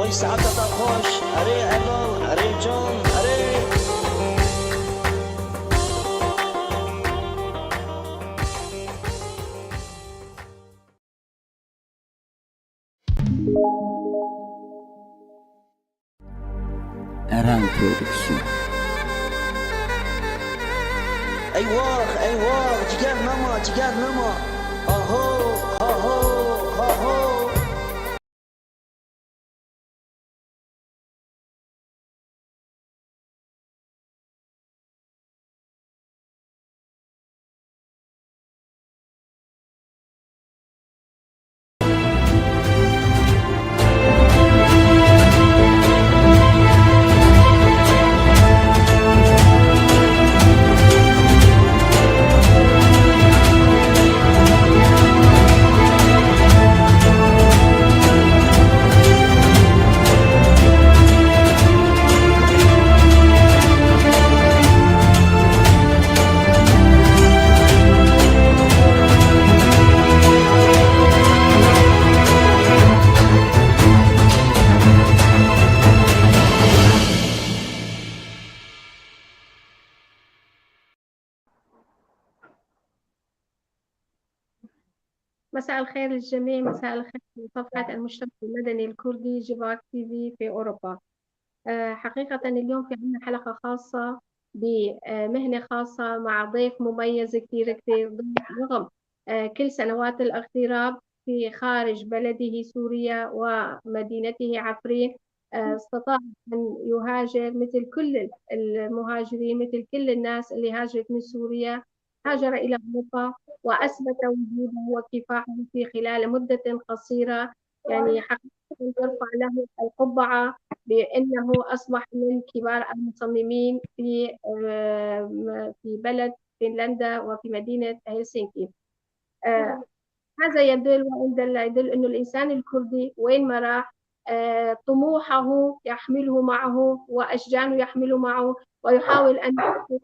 وای ساعتت خوش اره اگل اره جان اره Aran Production. ای واق جگر نما آهو آهو آهو مساء الخير للجميع. مساء الخير لصفحة المجتمع المدني الكردي جباك تي في في أوروبا. حقيقة اليوم في عنا حلقة خاصة بمهنة خاصة مع ضيف مميز كثير رغم كل سنوات الاغتراب في خارج بلده سوريا ومدينته عفرين، استطاع أن يهاجر مثل كل المهاجرين، مثل كل الناس اللي هاجرت من سوريا، هاجر إلى أوروبا وأثبت وجوده وكفاحه في خلال مدة قصيرة. يعني حقيقة ترفع له القبعة بأنه أصبح من كبار المصممين في بلد فنلندا وفي مدينة هلسنكي. هذا يدل أنه الإنسان الكردي وين ما راح طموحه يحمله معه وأشجانه يحمله معه، ويحاول أن يحقق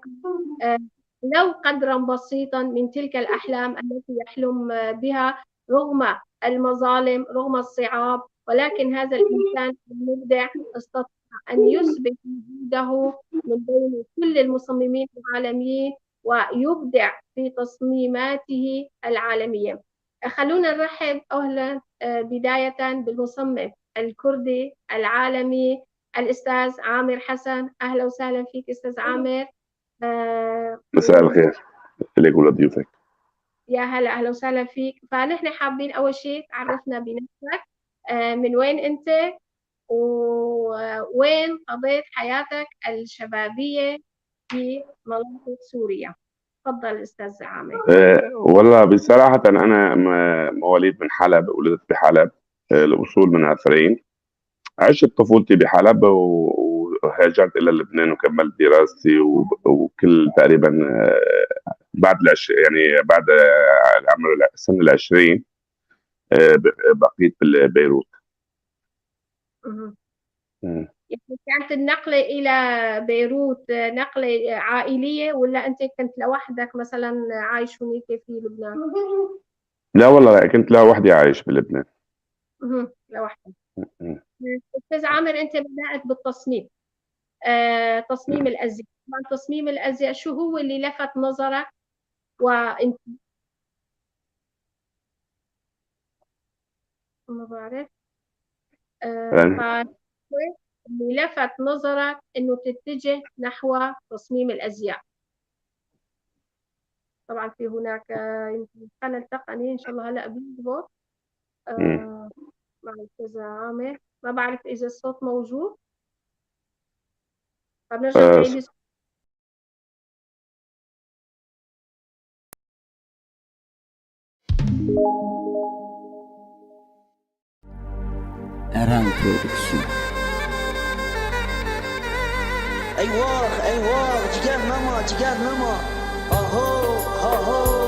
لو قدرا بسيطا من تلك الأحلام التي يحلم بها رغم المظالم رغم الصعاب. ولكن هذا الإنسان المبدع استطاع أن يثبت وجوده من بين كل المصممين العالميين ويبدع في تصميماته العالمية. خلونا نرحب أهلا بداية بالمصمم الكردي العالمي الأستاذ عامر حسن. أهلا وسهلا فيك أستاذ عامر. مساء الخير لك ولضيوفك. يا هلا، أهلا وسهلا فيك. فنحن حابين أول شيء تعرفنا بنفسك، من وين أنت ووين قضيت حياتك الشبابية في مناطق سوريا. تفضل أستاذ عامر. والله بصراحة أنا مواليد من حلب، ولدت بحلب، الأصول من عفرين. عشت طفولتي بحلب وهاجرت إلى لبنان وكملت دراستي وكل تقريبا بعد يعني بعد عمر سن 20 بقيت ببيروت. يعني كانت النقلة إلى بيروت نقلة عائلية ولا أنت كنت لوحدك مثلا عايش هناك في لبنان؟ لا والله كنت لوحدي عايش بلبنان. لوحدك. أستاذ عامر، أنت بدأت بالتصميم، تصميم الأزياء. طبعا تصميم الأزياء شو هو اللي لفت نظرك وأنت ما بعرف اللي لفت نظرك إنه تتجه نحو تصميم الأزياء؟ طبعا في هناك يمكن خلل تقني إن شاء الله هلا بيضبط مع الأستاذ عامر. ما بعرف إذا الصوت موجود، فبنرجع نعيد. Aran Production. ای واق جگر نما آهو آهو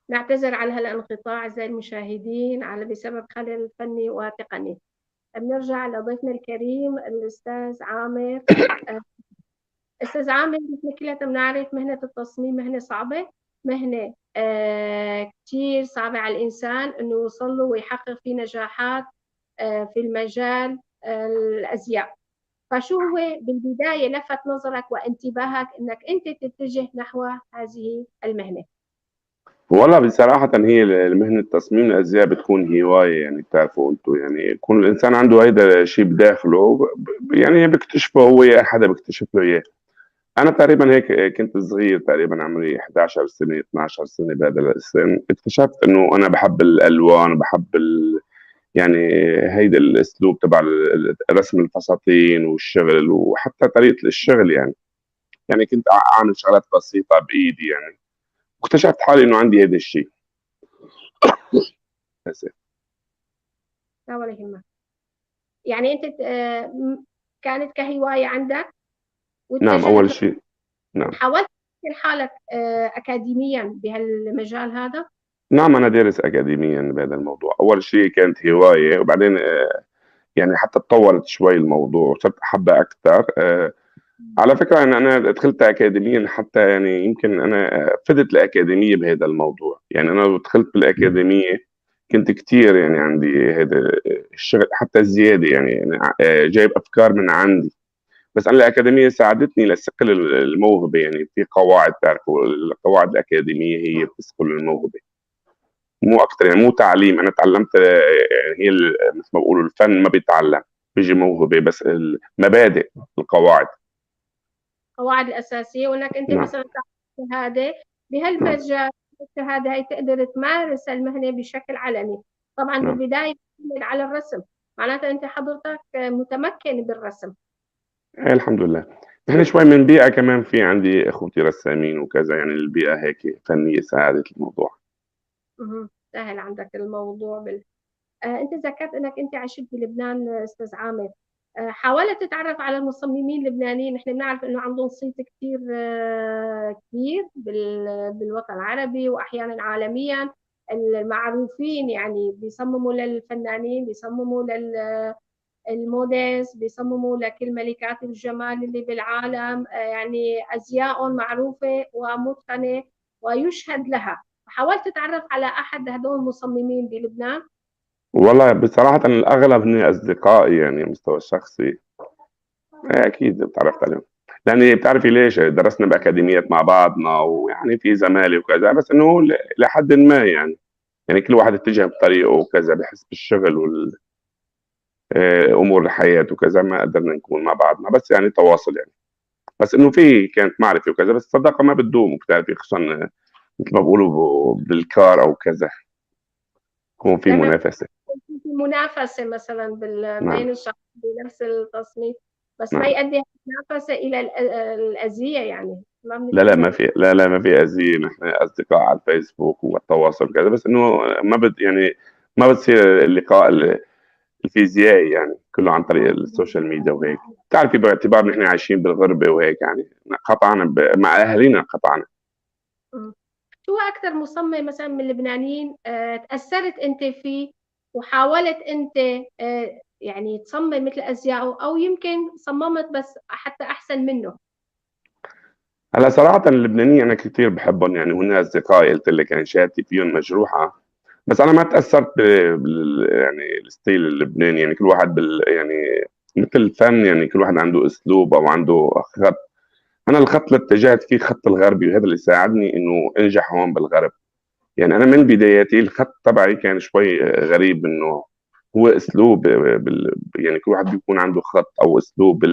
نعتذر على هالانقطاع أعزائي المشاهدين بسبب خلل فني وتقني. بنرجع لضيفنا الكريم الأستاذ عامر. آه، أستاذ عامر، مثل كلنا بنعرف مهنة التصميم مهنة صعبة، مهنة كتير صعبة على الإنسان إنه يوصل له ويحقق فيه نجاحات في المجال الأزياء. فشو هو بالبداية لفت نظرك وانتباهك إنك أنت تتجه نحو هذه المهنة؟ والله بصراحة هي مهنة تصميم الأزياء بتكون هواية، يعني بتعرفوا أنتوا، يعني يكون الإنسان عنده هيدا الشيء بداخله، يعني بيكتشفه هو، يا حدا بيكتشف له إياه. أنا تقريبا هيك كنت صغير، تقريبا عمري 11 سنة 12 سنة، بهذا السن اكتشفت إنه أنا بحب الألوان، بحب يعني هيدا الأسلوب تبع رسم الفساتين والشغل، وحتى طريقة الشغل يعني كنت أعمل شغلات بسيطة بإيدي يعني. واكتشفت حالي إنه عندي هيدا الشيء. لا ولا يهمك. يعني أنت كانت كهواية عندك نعم، واتجهت أول شيء. نعم. حاولت تسجل حالك أكاديميا بهالمجال هذا؟ نعم، أنا دارس أكاديميا بهذا الموضوع. أول شيء كانت هواية، وبعدين يعني حتى تطورت شوي الموضوع وصرت أحبها أكثر. على فكرة أنا دخلت أكاديميا، حتى يعني يمكن أنا فدت الأكاديمية بهذا الموضوع. يعني أنا لو دخلت بالأكاديمية كنت كتير يعني عندي هذا الشغل حتى زيادة، يعني أنا جايب أفكار من عندي. بس أنا الأكاديمية ساعدتني لأستقل الموهبة. يعني في قواعد، تعرفوا القواعد الأكاديمية هي بتسقل الموهبة، مو اكتر، يعني مو تعليم. انا تعلمت يعني هي مثل ما بيقولوا الفن ما بيتعلم، بيجي موهبه، بس المبادئ، القواعد. القواعد الأساسية، وإنك أنت نعم. مثلا تاخذ شهادة نعم. بهالمجال. الشهادة هي تقدر تمارس المهنة بشكل علني. طبعا نعم. بالبداية تعتمد على الرسم، معناتها أنت حضرتك متمكن بالرسم. إيه، الحمد لله. نحن شوي من بيئه، كمان في عندي اخوتي رسامين وكذا، يعني البيئه هيك فنيه ساعدت الموضوع. سهل عندك الموضوع أنت ذكرت أنك أنت عشت بلبنان أستاذ عامر. حاولت تتعرف على المصممين اللبنانيين؟ نحن بنعرف أنه عندهم صيت كثير كبير بالوطن العربي وأحيانا عالميا. المعروفين يعني بيصمموا للفنانين، بيصمموا للموديز، بيصمموا لكل ملكات الجمال اللي بالعالم. يعني أزياء معروفة ومتقنة ويشهد لها. حاولت تتعرف على أحد هدول المصممين بلبنان؟ والله بصراحه الاغلب هن اصدقائي، يعني على المستوى الشخصي. إيه، اكيد تعرفت عليهم، لاني بتعرفي ليش درسنا باكاديميات مع بعضنا، ويعني في زمالة وكذا، بس انه لحد ما يعني كل واحد اتجه بطريقه وكذا، بحس بالشغل امور الحياه وكذا ما قدرنا نكون مع بعضنا، بس يعني تواصل يعني. بس انه في كانت معرفه وكذا، بس الصداقه ما بتدوم، بتعرفي، خصوصا مثل ما بقولوا بالكار او كذا، يكون في لما منافسه. يكون في منافسة مثلا نعم. بين الشخص بنفس التصميم، بس ما نعم. يؤدي المنافسة إلى الأذية، يعني ما لا لا، بنتمنى. ما في، لا لا، ما في أذية. نحن أصدقاء على الفيسبوك والتواصل كذا، بس إنه ما يعني ما بتصير اللقاء الفيزيائي، يعني كله عن طريق السوشيال ميديا وهيك. بتعرفي، باعتبار نحن عايشين بالغربة وهيك، يعني قطعنا مع أهالينا، قطعنا. مم. شو أكثر مصمم مثلا من اللبنانيين تأثرت أنت فيه وحاولت أنت يعني تصمم مثل أزياءه، أو يمكن صممت بس حتى أحسن منه؟ هلا صراحة اللبنانية أنا كثير بحبهم، يعني هن أصدقائي، قلت لك يعني شهادتي فيهم مجروحة. بس أنا ما تأثرت يعني الستيل اللبناني، يعني كل واحد يعني مثل الفن، يعني كل واحد عنده أسلوب أو عنده خط. أنا الخط اللي اتجهت فيه خط الغربي، وهذا اللي ساعدني إنه أنجح هون بالغرب. يعني أنا من بداياتي الخط تبعي كان شوي غريب، إنه هو أسلوب يعني كل واحد بيكون عنده خط أو أسلوب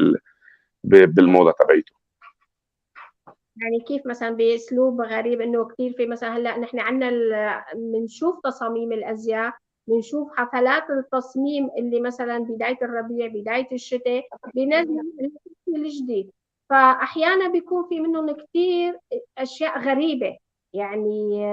بالموضة تبعيته. يعني كيف مثلا باسلوب غريب؟ انه كثير في مثلا هلا نحن عندنا بنشوف تصاميم الازياء، بنشوف حفلات التصميم اللي مثلا بدايه الربيع بدايه الشتاء بينزلوا الشيء الجديد. فاحيانا بيكون في منهم كثير اشياء غريبه. يعني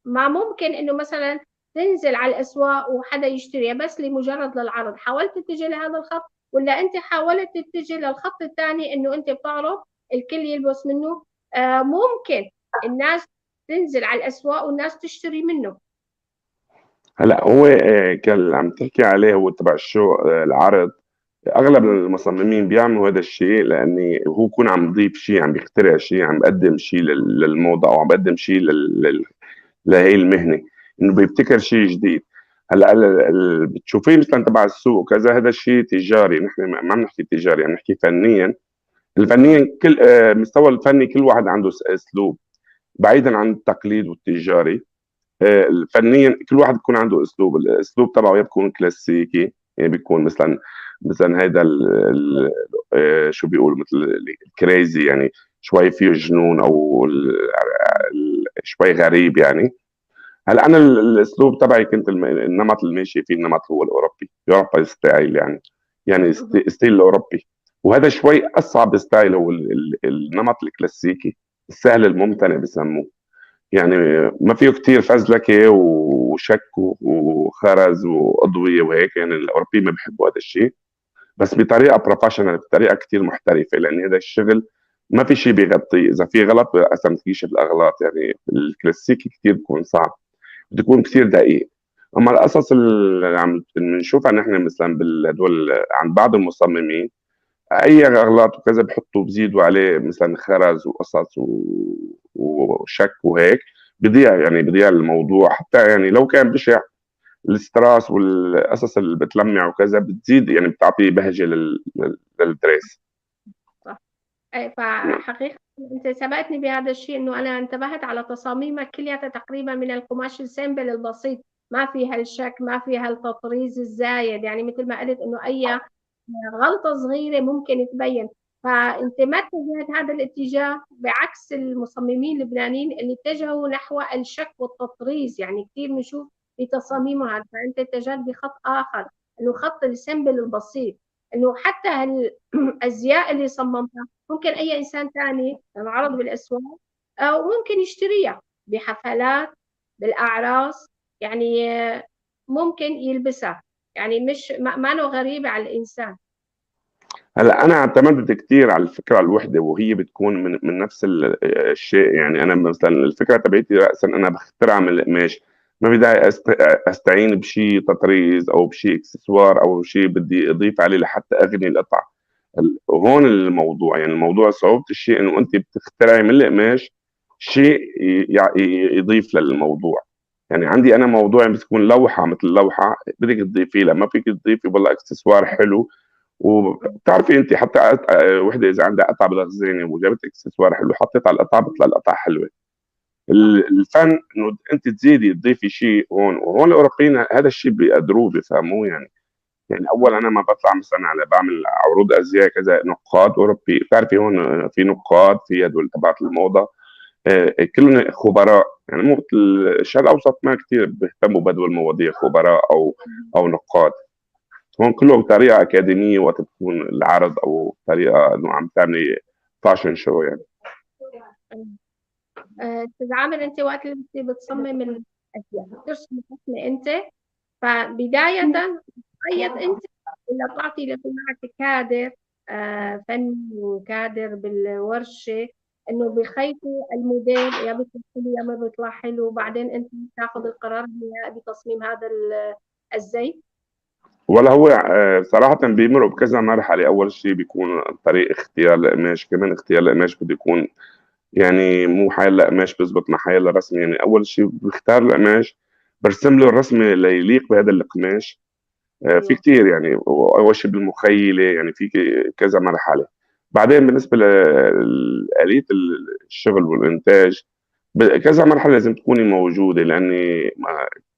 ما ممكن انه مثلا تنزل على الاسواق وحدا يشتريها بس لمجرد للعرض. حاولت تتجه لهذا الخط، ولا انت حاولت تتجه للخط الثاني انه انت بتعرض الكل يلبس منه؟ ممكن الناس تنزل على الأسواق والناس تشتري منه. هلا هو كان اللي عم تحكي عليه هو تبع الشو العرض. اغلب المصممين بيعملوا هذا الشيء لاني هو يكون عم يضيف شيء، عم بيخترع شيء، عم بقدم شيء للموضه، او عم بقدم شيء لهي المهنه، انه بيبتكر شيء جديد. هلا بتشوفيه مثلا تبع السوق كذا، هذا الشيء تجاري. نحن ما عم نحكي تجاري، عم نحكي فنيا. الفنيا كل مستوى الفني كل واحد عنده اسلوب، بعيدا عن التقليد والتجاري. فنيا كل واحد بيكون عنده اسلوب، الاسلوب تبعه بيكون كلاسيكي، يعني بيكون مثلا هيدا شو بيقولوا مثل الكريزي، يعني شوي فيه جنون، او شوي غريب يعني. هلا انا الاسلوب تبعي كنت النمط اللي ماشي فيه النمط هو الاوروبي، يوروبا ستايل يعني ستيل الاوروبي. وهذا شوي اصعب ستايل، هو النمط الكلاسيكي السهل الممتنع بسموه. يعني ما فيه كتير فزلكه وشك وخرز واضويه وهيك، يعني الاوروبيين ما بيحبوا هذا الشيء، بس بطريقه بروفيشنال، بطريقه كتير محترفه، لان هذا الشغل ما في شيء بيغطيه. اذا في غلط اصلا تكتشف الاغلاط، يعني الكلاسيكي كتير بيكون صعب، بده يكون كثير دقيق. اما القصص اللي عم بنشوفها نحن مثلا بالهدول عند بعض المصممين، اي اغلاط وكذا بحطوا بزيدوا عليه مثلا خرز وقصص وشك وهيك، بضيع الموضوع. حتى يعني لو كان بشع، الستراس والقصص اللي بتلمع وكذا بتزيد، يعني بتعطي بهجه للدريس. صح. فحقيقة أنت سبقتني بهذا الشيء، إنه أنا انتبهت على تصاميمك كلها تقريبا من القماش السيمبل البسيط، ما فيها الشك، ما فيها التطريز الزايد، يعني مثل ما قلت إنه أي غلطة صغيرة ممكن تبين. فأنت ما اتجهت هذا الاتجاه بعكس المصممين اللبنانيين اللي اتجهوا نحو الشك والتطريز، يعني كثير بنشوف في تصاميمهم هذا. فأنت اتجهت بخط آخر، إنه خط السيمبل البسيط، إنه حتى الأزياء اللي صممتها ممكن أي إنسان ثاني تنعرض بالأسواق أو ممكن يشتريها بحفلات، بالأعراس، يعني ممكن يلبسها، يعني مش ما له غريبة على الإنسان. هلا انا اعتمدت كثير على الفكره الوحده، وهي بتكون من نفس الشيء. يعني انا مثلا الفكره تبعتي راسا انا بخترعها من القماش، ما في داعي استعين بشيء تطريز او بشيء اكسسوار او شيء بدي اضيف عليه لحتى اغني القطع. هون الموضوع، يعني الموضوع صعوبه الشيء انه انت بتخترعي من القماش شيء يضيف للموضوع. يعني عندي انا موضوع بتكون لوحه، مثل لوحه بدك تضيفي لها، ما فيك تضيفي والله اكسسوار حلو. وبتعرفي انت حتى وحده اذا عندها قطعه بالخزانه وجابت اكسسوار حلو حطيت على القطعه بتطلع القطعه حلوه. الفن انه انت تزيدي تضيفي شيء هون، وهون الاوروبيين هذا الشيء بيقدروه بيفهموه. يعني اول انا ما بطلع مثلا على بعمل عروض ازياء كذا، نقاد اوروبي بتعرفي هون في نقاد، في هدول تبعت الموضه كلهم خبراء. يعني مو مثل الشرق الاوسط ما كثير بيهتموا بهدول المواضيع، خبراء او نقاد. هون كله بطريقه اكاديميه، وقت تكون العرض او طريقه انه عم تعملي فاشن شو يعني. أستاذ عامر، أنت وقت اللي بتصمم الأشياء بترسم رسمة أنت، فبداية بتخيط أنت ولا تعطي معك كادر فني وكادر بالورشة إنه بخيطوا الموديل، يا بيطلع حلو يا ما بيطلع حلو، وبعدين أنت تاخذ القرار بتصميم هذا الزي؟ ولا هو صراحة بيمروا بكذا مرحلة. أول شيء بيكون طريق اختيار القماش، كمان اختيار القماش بده يكون يعني مو حيلا قماش بيزبط مع حيلا رسمة. يعني أول شيء بختار القماش، برسم له الرسمة اللي يليق بهذا القماش. في أيوه. كتير يعني، أول شيء بالمخيلة، يعني في كذا مرحلة. بعدين بالنسبة لآلية الشغل والإنتاج، كذا مرحلة لازم تكوني موجودة، لأني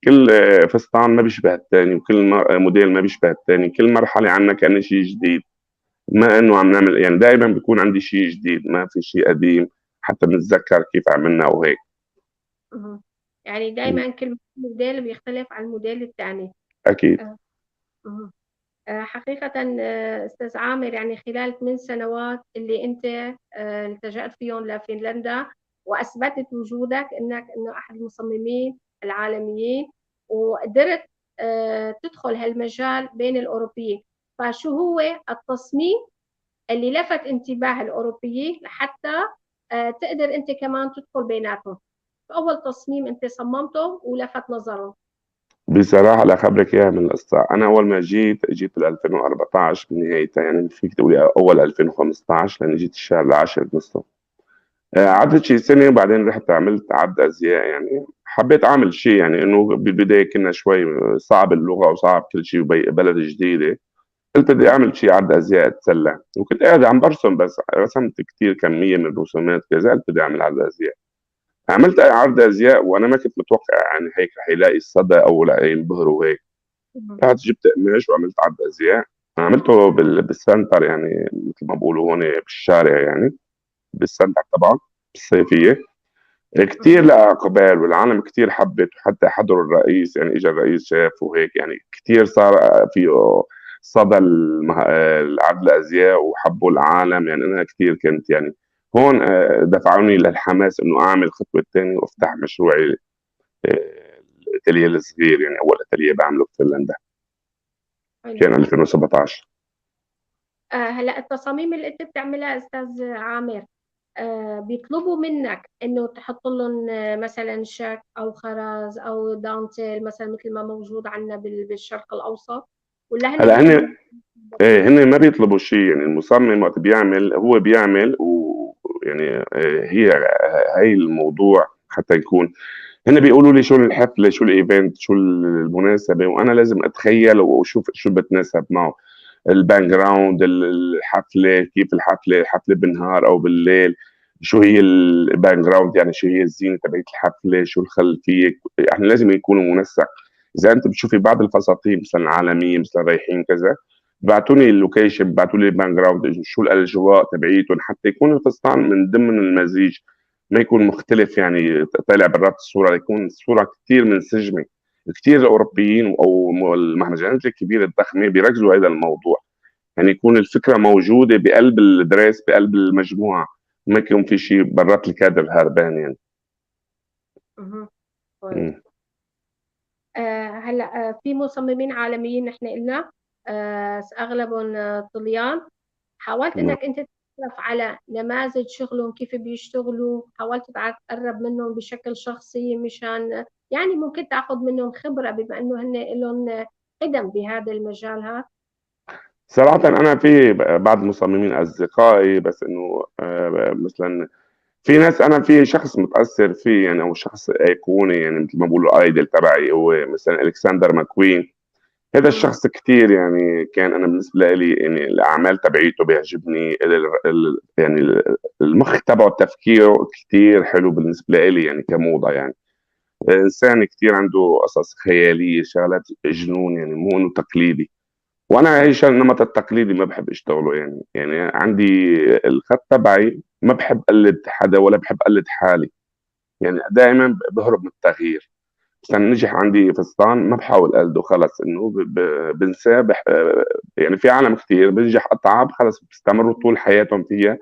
كل فستان ما بيشبه الثاني، وكل موديل ما بيشبه الثاني. كل مرحلة عنا كأنه شيء جديد، ما إنه عم نعمل يعني دائما بيكون عندي شيء جديد، ما في شيء قديم حتى بنتذكر كيف عملنا وهيك. أها. يعني دايما كل موديل بيختلف عن الموديل الثاني. أكيد. أها. حقيقة أستاذ عامر، يعني خلال 8 سنوات اللي أنت التجأت فيهم لفنلندا وأثبتت وجودك إنه أحد المصممين العالميين، وقدرت تدخل هالمجال بين الأوروبيين، فشو هو التصميم اللي لفت انتباه الأوروبيين لحتى تقدر أنت كمان تدخل بيناتهم؟ أول تصميم أنت صممته ولفت نظرهم؟ بصراحة لا خبرك إياها من القصة. أنا أول ما جيت بال 2014 بنهايتها، يعني فيك تقولي أول 2015، لأني جيت الشهر العاشر بنصه. مهم. قعدت شي سنة وبعدين رحت عملت عد أزياء. يعني حبيت أعمل شيء، يعني إنه بالبداية كنا شوي صعب اللغة وصعب كل شيء وبلد جديدة. قلت بدي أعمل شيء عد أزياء أتسلى، وكنت قاعد عم برسم، بس رسمت كتير كمية من الرسومات كذا. قلت بدي أعمل عد أزياء. عملت عرض أزياء وأنا ما كنت متوقع يعني هيك رح يلاقي الصدى أو لا ينبهروا هيك. مهم. رحت جبت قماش وعملت عرض أزياء. عملته بالسنتر، يعني مثل ما بقولوا هون بالشارع، يعني بالسنتر تبعه بالصيفية. كتير مهم. لقى إقبال والعالم كتير حبت، وحتى حضروا الرئيس، يعني إجا الرئيس شاف وهيك، يعني كتير صار في صدى العرض الأزياء وحبوا العالم. يعني أنا كتير كنت يعني هون دفعوني للحماس إنه أعمل خطوة تانية وأفتح مشروعي، الأتelier الصغير، يعني أول أتelier بعمله بفنلندا. حلو. كان 2017. هلا التصاميم اللي انت بتعملها استاذ عامر، بيطلبوا منك انه تحط لهم مثلا شك او خرز او دانتيل مثلا مثل ما موجود عندنا بالشرق الاوسط، ولا هن هلا بيطلبوا هن ايه، هن ما بيطلبوا شيء. يعني المصمم وقت بيعمل هو بيعمل، ويعني هي الموضوع حتى يكون. هن بيقولوا لي شو الحفله، شو الايفنت، شو المناسبه، وانا لازم اتخيل واشوف شو بتناسب معه. الباك جراوند، الحفله، كيف الحفله بالنهار او بالليل، شو هي الباك جراوند، يعني شو هي الزينه تبعت الحفله، شو الخلفيه. يعني لازم يكونوا منسق. اذا انت بتشوفي بعض الفساتين مثلا عالميه، مثلا رايحين كذا، بعتوني اللوكيشن، بعتوا لي الباك جراوند، شو الاجواء تبعيتهم، حتى يكون الفستان من ضمن المزيج، ما يكون مختلف، يعني طالع برات الصوره، يكون الصوره كثير منسجمه. كثير الاوروبيين او المهرجانات الكبيره الضخمه بيركزوا هذا الموضوع، يعني يكون الفكره موجوده بقلب الدريس، بقلب المجموعه، ما يكون في شيء برات الكادر هربان يعني. مهم. كويس. مم. هلا في مصممين عالميين نحن قلنا، اغلبهم طليان. حاولت مم. انك انت تتعرف على نماذج شغلهم كيف بيشتغلوا، حاولت تقرب منهم بشكل شخصي مشان يعني ممكن تاخذ منهم خبرة بما انه هن لهم قدم بهذا المجال هذا. صراحه انا في بعض المصممين اصدقائي، بس انه مثلا في ناس، انا في شخص متاثر فيه يعني، او شخص ايقوني، يعني مثل ما بقولوا ايدل تبعي، هو مثلا الكسندر ماكوين. هذا مم. الشخص كتير يعني كان، انا بالنسبه لي يعني الاعمال تبعيته بيعجبني، يعني المخ تبعه تفكيره كتير حلو بالنسبه لي، يعني كموضه يعني. انسان كتير عنده قصص خياليه، شغلات جنون، يعني مو انه تقليدي. وانا هيش النمط التقليدي ما بحب اشتغله. يعني عندي الخط تبعي، ما بحب اقلد حدا ولا بحب اقلد حالي. يعني دائما بهرب من التغيير. مثلا نجح عندي فستان، ما بحاول اقلده، خلص انه بنساه. يعني في عالم كثير بنجح قطعه خلص بيستمروا طول حياتهم فيها،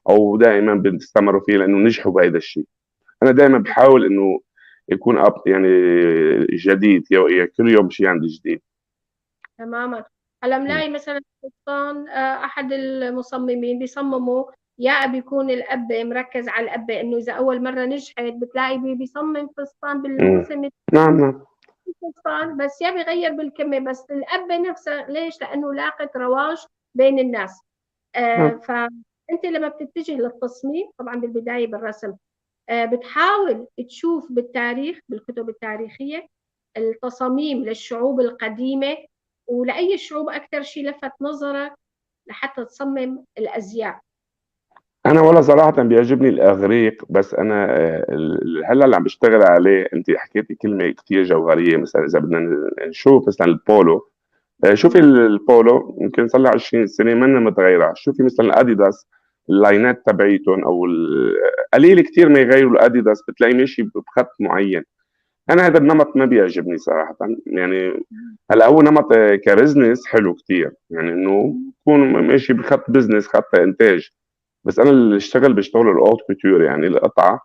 او دائما بيستمروا فيها لانه نجحوا بهذا الشيء. انا دائما بحاول انه يكون يعني جديد، كل يوم شيء عندي جديد. تماما. هلا ملاقي مثلا فستان، احد المصممين بيصمموا، يا بيكون الاب مركز على الاب انه اذا اول مره نجحت بتلاقي بيصمم فستان مم. بالموسم نعم، نعم. الفستان بس يا بيغير بالكميه، بس الاب نفسه ليش؟ لانه لاقت رواج بين الناس. نعم. فانت لما بتتجه للتصميم طبعا بالبدايه بالرسم، بتحاول تشوف بالتاريخ بالكتب التاريخيه التصاميم للشعوب القديمه، ولأي الشعوب أكثر شيء لفت نظرك لحتى تصمم الأزياء؟ انا والله صراحه بيعجبني الاغريق، بس انا هلا اللي عم بشتغل عليه، انت حكيتي كلمه كثير جوهريه. مثلا اذا بدنا نشوف مثلا البولو، شوفي مم. البولو يمكن صار لها 20 سنه منها متغيره. شوفي مثلا الاديداس، اللاينات تبعيتهم، او قليل كثير ما يغيروا الاديداس، بتلاقي ماشي بخط معين. انا هذا النمط ما بيعجبني صراحه يعني. هلا هو نمط كبزنس حلو كثير، يعني انه يكون ماشي بخط بزنس، خط انتاج. بس انا اللي بشتغل الاوت كوتور، يعني القطعه،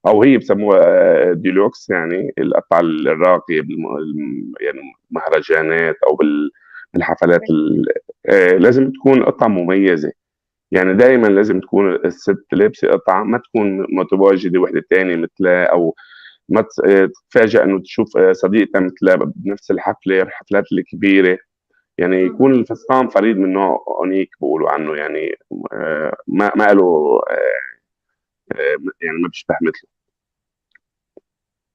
او هي بسموها ديلوكس، يعني القطعه الراقيه يعني مهرجانات او بالحفلات لازم تكون قطعه مميزه. يعني دائما لازم تكون الست لابسه قطعه، ما تكون متواجده وحده تانية مثلها، او ما تتفاجأ إنه تشوف صديقتها مثلها بنفس الحفلة، الحفلات الكبيرة. يعني يكون الفستان فريد من نوعه هونيك بيقولوا عنه، يعني ما له يعني ما بيشبه مثله.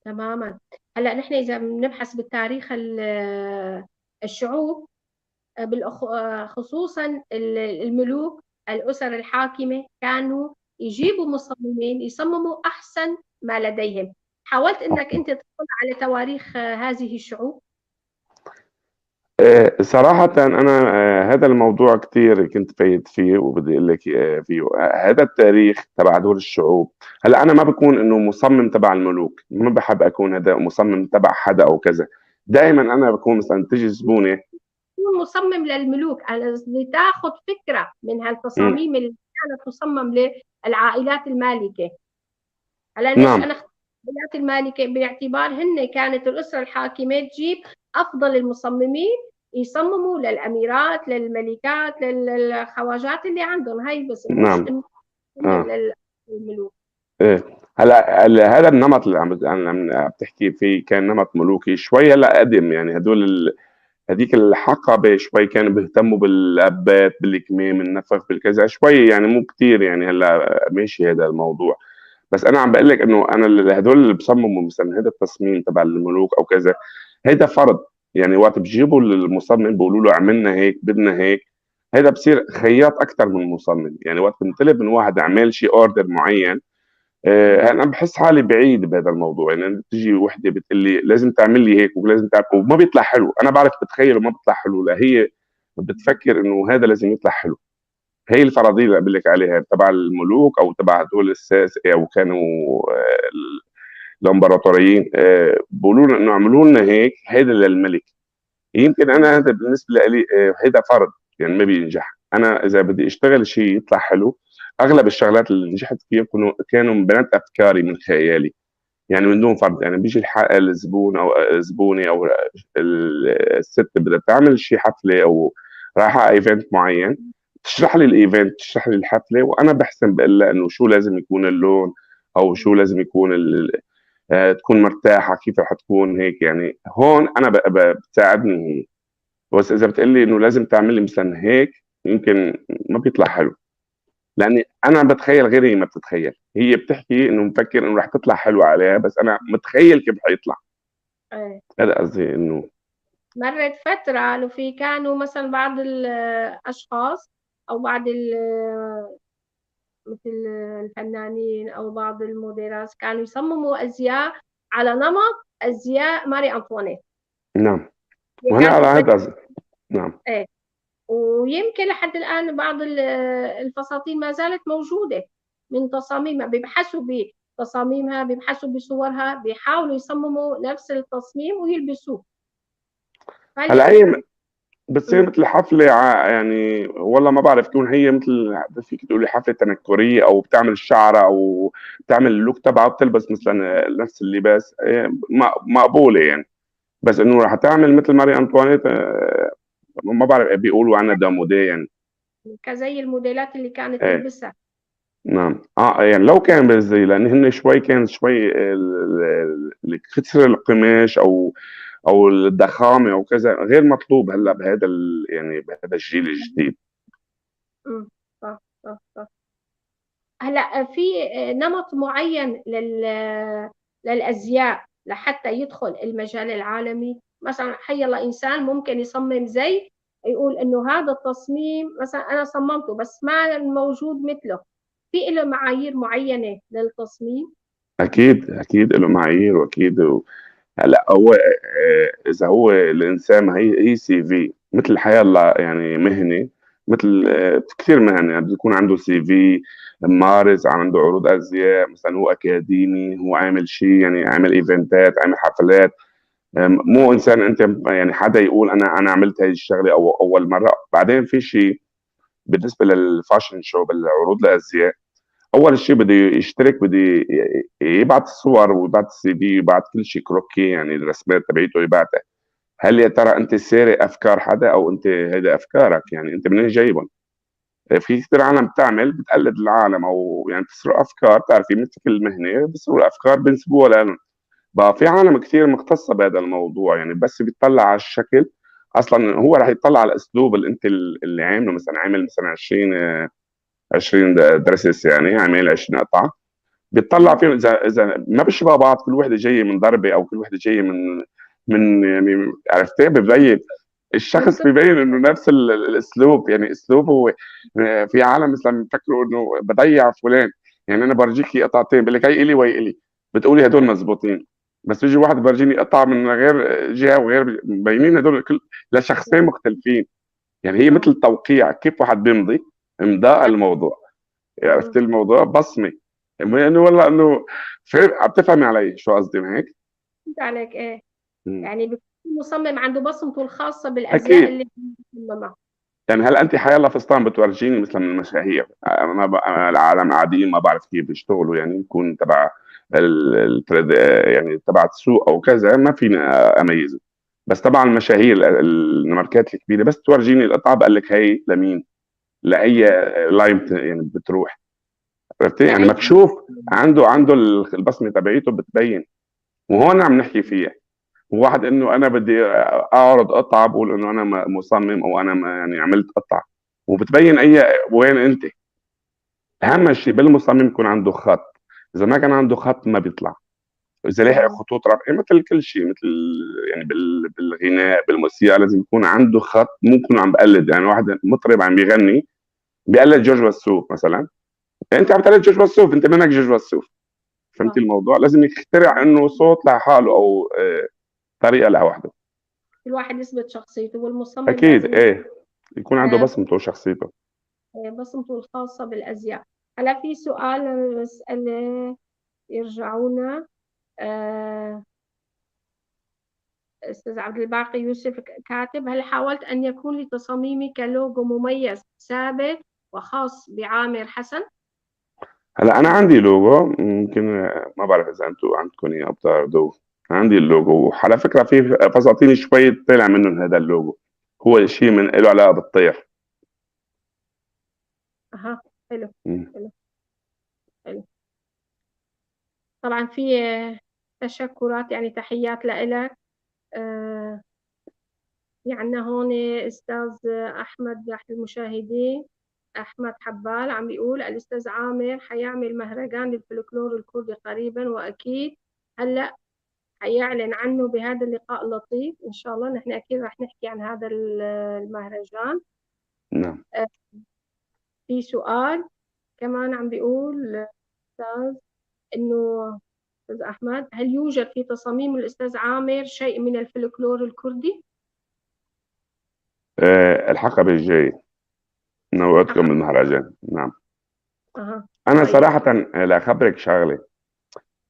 تماما. هلا نحن اذا بنبحث بالتاريخ الشعوب، خصوصا الملوك، الاسر الحاكمه كانوا يجيبوا مصممين يصمموا احسن ما لديهم. حاولت انك انت تطلع على تواريخ هذه الشعوب؟ صراحة أنا هذا الموضوع كتير كنت فايت فيه، وبدي أقول لك فيه هذا التاريخ تبع دول الشعوب. هلا أنا ما بكون إنه مصمم تبع الملوك، ما بحب أكون هذا مصمم تبع حدا أو كذا. دائما أنا بكون مثلا تجي زبونة. تكون مصمم للملوك، لتاخذ فكره من مم. هالتصاميم اللي كانت تصمم للعائلات المالكه. هلا ليش نعم. انا اخترت العائلات المالكه؟ باعتبار هن كانت الاسره الحاكمه تجيب افضل المصممين يصمموا للاميرات، للملكات، للخواجات اللي عندهم، هاي بس مش نعم. إنه آه. للملوك. إيه. هذا النمط اللي عم بتحكي فيه كان نمط ملوكي شوي. هلا قديم يعني هذيك الحقبة شوي كانوا بيهتموا بالأبات، بالكمام، النفخ، بالكذا شوي، يعني مو كتير. يعني هلا ماشي هذا الموضوع. بس أنا عم بقول لك إنه أنا هدول اللي بصمموا مثلا هذا التصميم تبع الملوك أو كذا، هيدا فرض. يعني وقت بجيبوا المصمم بيقولوا له عملنا هيك، بدنا هيك. هيدا بصير خياط أكتر من مصمم. يعني وقت بنطلب من واحد عمل شيء أوردر معين، انا بحس حالي بعيد بهذا الموضوع. يعني بتجي وحده بتقول لي لازم تعمل لي هيك ولازم تعمل، وما بيطلع حلو. انا بعرف بتخيل وما بيطلع حلو، لا هي بتفكر انه هذا لازم يطلع حلو. هي الفرضيه اللي بقول لك عليها تبع الملوك او تبع هدول الساس او كانوا الامبراطوريين. بيقولوا لنا انه اعملوا لنا هيك، هذا للملك. يمكن انا هذا بالنسبه لي هذا فرض، يعني ما بينجح. انا اذا بدي اشتغل شيء يطلع حلو، اغلب الشغلات اللي نجحت فيها كانوا من بنات افكاري، من خيالي. يعني من دون فرض. يعني بيجي الزبون او زبوني او الست بدها تعمل شيء حفله او رايحه على ايفنت معين، تشرح لي الايفنت، تشرح لي الحفله، وانا بحسن بقول لها انه شو لازم يكون اللون، او شو لازم يكون تكون مرتاحه، كيف رح تكون هيك. يعني هون انا بتساعدني هي. بس اذا بتقول لي انه لازم تعمل لي مثلا هيك، يمكن ما بيطلع حلو. لاني انا بتخيل غير هي ما بتتخيل. هي بتحكي انه مفكر انه رح تطلع حلوه عليها، بس انا متخيل كيف حيطلع. إيه. هذا قصدي انه. مرت فترة إنه في كانوا مثلا بعض الأشخاص أو بعض مثل الفنانين أو بعض الموديلات كانوا يصمموا أزياء على نمط أزياء ماري أنطوانيت. نعم. هي وهنا كانت على تتبنى. هذا قصدي. نعم. إيه. ويمكن لحد الآن بعض الفساتين ما زالت موجودة من تصاميمها، بيبحثوا بتصاميمها، بيبحثوا بصورها، بيحاولوا يصمموا نفس التصميم ويلبسوه. هلا فالفكرة. هي بتصير مثل حفله يعني والله ما بعرف، تكون هي مثل فيك تقولي حفله تنكريه، او بتعمل شعرها، او بتعمل اللوك تبعها، بتلبس مثلا نفس اللباس مقبوله يعني. بس انه رح تعمل مثل ماري انطوانيت ما بعرف، بيقولوا عنها دامودي يعني. كزي الموديلات اللي كانت ايه. تلبسها. نعم. يعني لو كان بالزي، لان هن شوي كان شوي كثر القماش او الضخامه او كذا غير مطلوب هلا بهذا يعني بهذا الجيل الجديد. امم صح صح صح. هلا في نمط معين للازياء لحتى يدخل المجال العالمي. مثلا حي الله انسان ممكن يصمم زي، يقول انه هذا التصميم مثلا انا صممته بس ما موجود مثله. في له معايير معينة للتصميم. اكيد اكيد له معايير، واكيد هلا هو اذا هو الانسان، ما هي سي في مثل الحياه الله يعني مهنه. مثل كثير مهن، يعني بده يكون عنده سي في مارس، عنده عروض ازياء، مثلا هو اكاديمي، هو عامل شيء، يعني عامل ايفنتات، عامل حفلات. مو انسان انت يعني حدا يقول انا عملت هاي الشغله او اول مره. بعدين في شيء بالنسبه للفاشن شو، بالعروض الازياء، اول شيء بده يشترك، بده يبعت الصور ويبعت السي في ويبعت كل شيء كروكي، يعني الرسمات تبعيته يبعتها. هل يا ترى انت سارق افكار حدا، او انت هيدا افكارك؟ يعني انت منين جايبهم؟ في كثير عالم بتعمل بتقلد العالم، او يعني بتسرق افكار. بتعرفي مثل كل مهنه بيسرقوا الافكار بينسبوها لهم. بقى في عالم كثير مختصة بهذا الموضوع، يعني بس بيطلع على الشكل. اصلا هو رح يطلع على الاسلوب اللي انت اللي عامله، مثلا عامل مثلا 20 درسس، يعني عامل 20 قطعه، بيطلع فيهم اذا ما بيشبه بعض، كل وحده جايه من ضربه او كل وحده جايه من يعني عرفتي، ببين الشخص، بالضبط. بيبين انه نفس الاسلوب، يعني اسلوبه. في عالم مثلا بيفكروا انه بضيع فلان، يعني انا برجيكي قطعتين بقول لك هي الي وهي الي، بتقولي هدول مزبوطين، بس بيجي واحد برجيني قطعه من غير جهه وغير مبينين، هدول كل لشخصين مختلفين. يعني هي مثل توقيع، كيف واحد بيمضي امضاء الموضوع، عرفت الموضوع بصمه. يعني والله انه عم تفهمي علي شو قصدي معك؟ فهمت عليك إيه. مم. يعني بيكون المصمم عنده بصمته الخاصة بالأزياء اكيد. اللي بيصممها. يعني هل انت حيلا فستان بتورجيني مثلا من المشاهير، انا أنا العالم قاعدين ما بعرف كيف بيشتغلوا، يعني يكون تبع يعني تبع السوق او كذا، ما فيني اميزه. بس طبعا المشاهير الماركات الكبيره بس تورجيني القطعه بقول لك هي لمين، لاي لاين يعني بتروح، عرفتي، يعني يعني مكشوف، عنده البصمه تبعيته بتبين. وهون عم نحكي فيها. واحد انه انا بدي اعرض قطعه بقول انه انا مصمم، او انا يعني عملت قطعه، وبتبين وين انت. اهم شيء بالمصمم يكون عنده خط، اذا ما كان عنده خط ما بيطلع. اذا لاحق خطوط رفيعه مثل كل شيء، مثل يعني بالغناء بالموسيقى لازم يكون عنده خط، مو يكون عم بقلد. يعني واحد مطرب عم بيغني بيقلد جورج وسوف مثلا، انت عم تقلد جورج وسوف، انت منك جورج وسوف. فهمت الموضوع؟ لازم يخترع انه صوت لحاله، او طريقه لوحده. كل واحد يثبت شخصيته، والمصمم اكيد لازم ايه، يكون عنده آه، بصمته وشخصيته. بصمته الخاصة بالأزياء. هلا في سؤال أنا بسأله، يرجعونا. آه، أستاذ عبد الباقي يوسف كاتب: هل حاولت أن يكون لتصاميمك لوجو مميز ثابت وخاص بعامر حسن؟ هلا انا عندي لوجو، ممكن ما بعرف اذا انتم عندكم اياه او بتعرضوه. عندي اللوجو، على فكره في فساتين شوي طلع منهم هذا اللوجو، هو شيء من له علاقه بالطير. أها، حلو. مم. حلو. حلو. طبعا في تشكرات، يعني تحيات لإلك. آه، في عنا هون أستاذ أحمد، أحد المشاهدين، أحمد حبال، عم بيقول: الأستاذ عامر حيعمل مهرجان للفلكلور الكردي قريبا، وأكيد هلأ حيعلن عنه بهذا اللقاء اللطيف إن شاء الله. نحن أكيد رح نحكي عن هذا المهرجان. نعم. آه، في سؤال كمان عم بيقول أستاذ إنه، أستاذ أحمد: هل يوجد في تصاميم الأستاذ عامر شيء من الفلكلور الكردي؟ الحلقه الجاي نوعدكم بالمهرجان. نعم. أها. انا طيب. صراحه لا اخبرك شغله.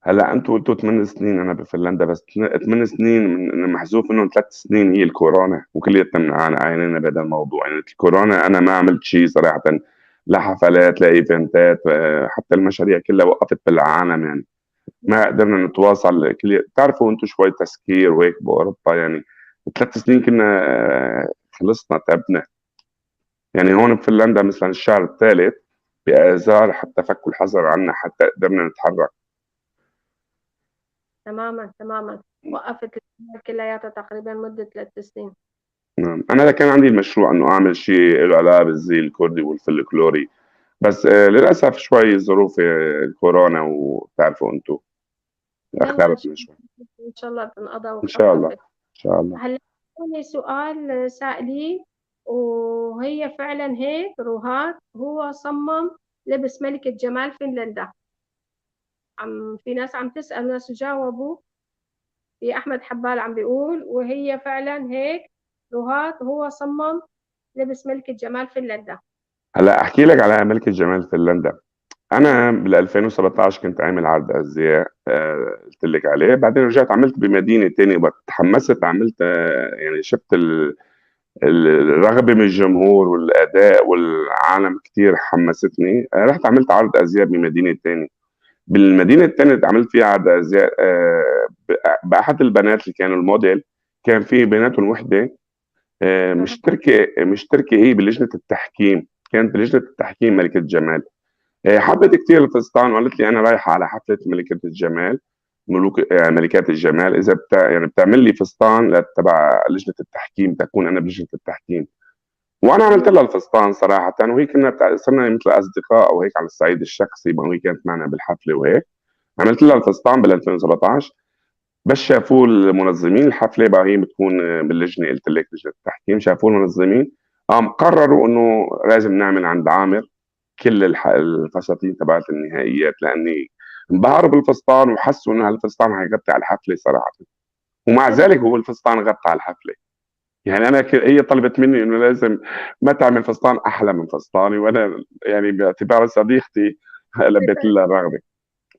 هلا انتم قلتوا 8 سنين انا بفنلندا، بس 8 سنين من محذوف منهم 3 سنين هي الكورونا، وكلياتنا عانينا بهذا الموضوع. يعني الكورونا انا ما عملت شيء صراحه، لا حفلات لا ايفنتات، حتى المشاريع كلها وقفت بالعالم. يعني ما قدرنا نتواصل، بتعرفوا انتم شوي تسكير وهيك باوروبا، يعني 3 سنين كنا خلصنا تعبنا. يعني هون بفنلندا مثلا الشهر الثالث بآذار حتى فكوا الحظر عنا حتى قدرنا نتحرك. تماما تماما. وقفت الأعمال كلياتها تقريبا مدة 3 سنين. نعم. انا كان عندي المشروع انه اعمل شيء له علاقه بالزي الكردي والفلكلوري، بس للاسف شوي ظروف الكورونا وبتعرفوا انتم يلا إن اخرتنا شوي. شاء الله تنقضى ان شاء الله، وخففت. ان شاء الله. هلا هون سؤال سائلين، وهي فعلا هيك. روهات هو صمم لبس ملكة جمال فنلندا. في ناس عم تسأل وناس جاوبوا. في أحمد حبال عم بيقول: وهي فعلا هيك، روهات هو صمم لبس ملكة جمال فنلندا. هلا احكي لك على ملكة جمال فنلندا. انا بال 2017 كنت عامل عرض ازياء قلت لك عليه، بعدين رجعت عملت بمدينه تانية وتحمست، عملت يعني شفت الرغبه من الجمهور والاداء والعالم كتير حمستني، رحت عملت عرض ازياء بمدينه تانية. بالمدينه الثانيه اللي عملت فيها عرض ازياء باحد البنات اللي كانوا الموديل، كان في بيناتهم وحده مشتركه هي بلجنه التحكيم، كانت بلجنه التحكيم ملكه جمال. حبت كثير الفستان وقالت لي انا رايحه على حفله ملكه الجمال، ملكات الجمال، اذا يعني بتعمل لي فستان تبع لجنه التحكيم، تكون انا بلجنه التحكيم. وانا عملت لها الفستان صراحه، وهي كنا صرنا مثل اصدقاء او هيك على الصعيد الشخصي، ما هي كانت معنا بالحفله وهيك. عملت لها الفستان بال 2017. بس شافوه المنظمين الحفله، بقى هي بتكون باللجنه، قلت لك لجنه التحكيم، شافوه المنظمين قام قرروا انه لازم نعمل عند عامر كل الفساتين تبعت النهائيات، لاني انبهروا بالفستان وحسوا انه هالفستان حيغطي على الحفله صراحه. ومع ذلك هو الفستان غطى على الحفله. يعني انا هي طلبت مني انه لازم ما تعمل فستان احلى من فستاني، وانا يعني باعتبارها صديقتي لبيت لها الرغبه.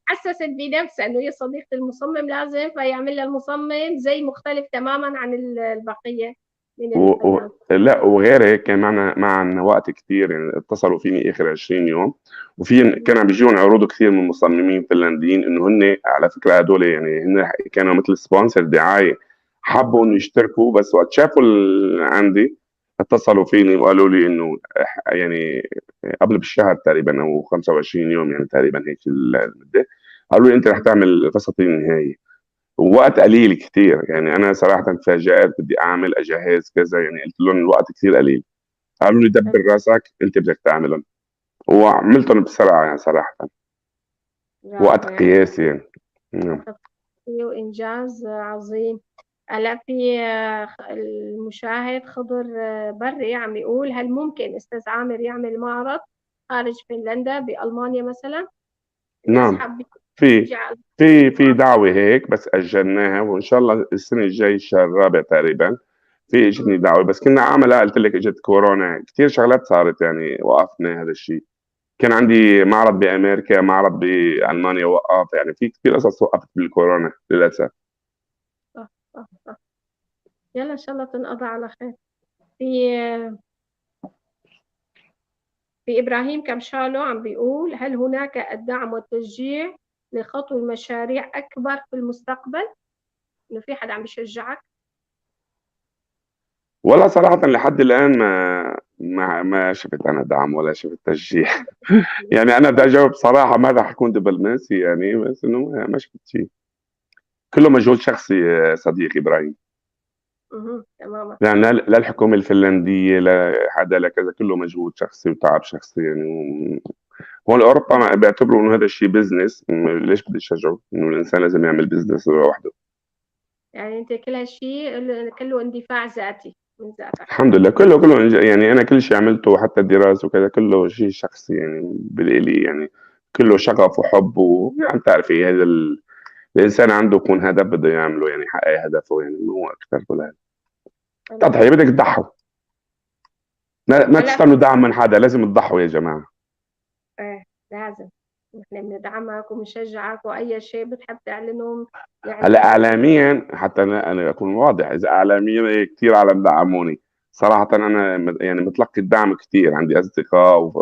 حسست بنفسها انه هي صديقة المصمم لازم فيعمل لها المصمم زي مختلف تماما عن البقية من الفنانين. لا، وغير هيك كان معنا وقت كثير، يعني اتصلوا فيني اخر 20 يوم، وفي كان عم بيجون عروض كثير من مصممين فنلنديين انه هن على فكره هدول يعني هن كانوا مثل سبونسر دعايه، حبوا انه يشتركوا، بس وقت شافوا عندي اتصلوا فيني وقالوا لي انه يعني قبل بالشهر تقريبا او 25 يوم يعني تقريبا هيك المده، قالوا لي انت رح تعمل فساتين نهائي ووقت قليل كتير. يعني انا صراحه تفاجأت، بدي اعمل اجهز كذا، يعني قلت لهم الوقت كتير قليل. قالوا لي دبر راسك انت بدك تعملهم، وعملتهم بسرعه يعني صراحه، وقت برافو، يعني قياسي يعني. نعم. وإنجاز عظيم. هلا في المشاهد خضر بري عم يقول هل ممكن أستاذ عامر يعمل معرض خارج فنلندا بألمانيا مثلا؟ الناس نعم، حابة في تيجي على في دعوه هيك بس اجلناها، وان شاء الله السنه الجاي الشهر الرابع تقريبا في اجتني دعوه، بس كنا عاملها قلت لك اجت كورونا، كثير شغلات صارت يعني وقفنا هذا الشيء. كان عندي معرض بامريكا، معرض بالمانيا وقف، يعني في كثير قصص وقفت بالكورونا للاسف. صح صح صح. يلا إن شاء الله تنقضى على خير. في إبراهيم كمشالو عم بيقول هل هناك الدعم والتشجيع لخطو مشاريع أكبر في المستقبل؟ إنه في حدا عم بيشجعك؟ والله صراحة لحد الآن ما شفت أنا دعم ولا شفت تشجيع. يعني أنا بدي أجاوب صراحة، ما راح أكون دبلوماسي يعني، بس إنه ما شفت شيء، كله مجهود شخصي يا صديقي إبراهيم. تماما. يعني لا الحكومة الفنلندية لا حدا لا كذا، كله مجهود شخصي وتعب شخصي يعني. هون أوروبا بيعتبروا إنه هذا الشيء بزنس، ليش بدي أشجعه؟ إنه الإنسان لازم يعمل بزنس لوحده. يعني أنت كل هالشيء كله اندفاع ذاتي من ذاتك. الحمد لله، يعني انا كل شيء عملته حتى الدراسه وكذا كله شيء شخصي يعني بالإلي، يعني كله شغف وحب، ويعني بتعرفي هذا الانسان عنده يكون هدف بده يعمله، يعني يحقق هدفه، يعني مو اكثر ولا أقل. تضحية بدك تضحوا، ما هلا تستنوا دعم من حدا، لازم تضحوا يا جماعه. ايه لازم نحن بندعمك وبنشجعك واي شيء بتحب تعلنه هلا نعلنه. اعلاميا حتى انا اكون واضح، اذا اعلاميا كثير عالم دعموني صراحه، انا يعني متلقي الدعم كثير، عندي اصدقاء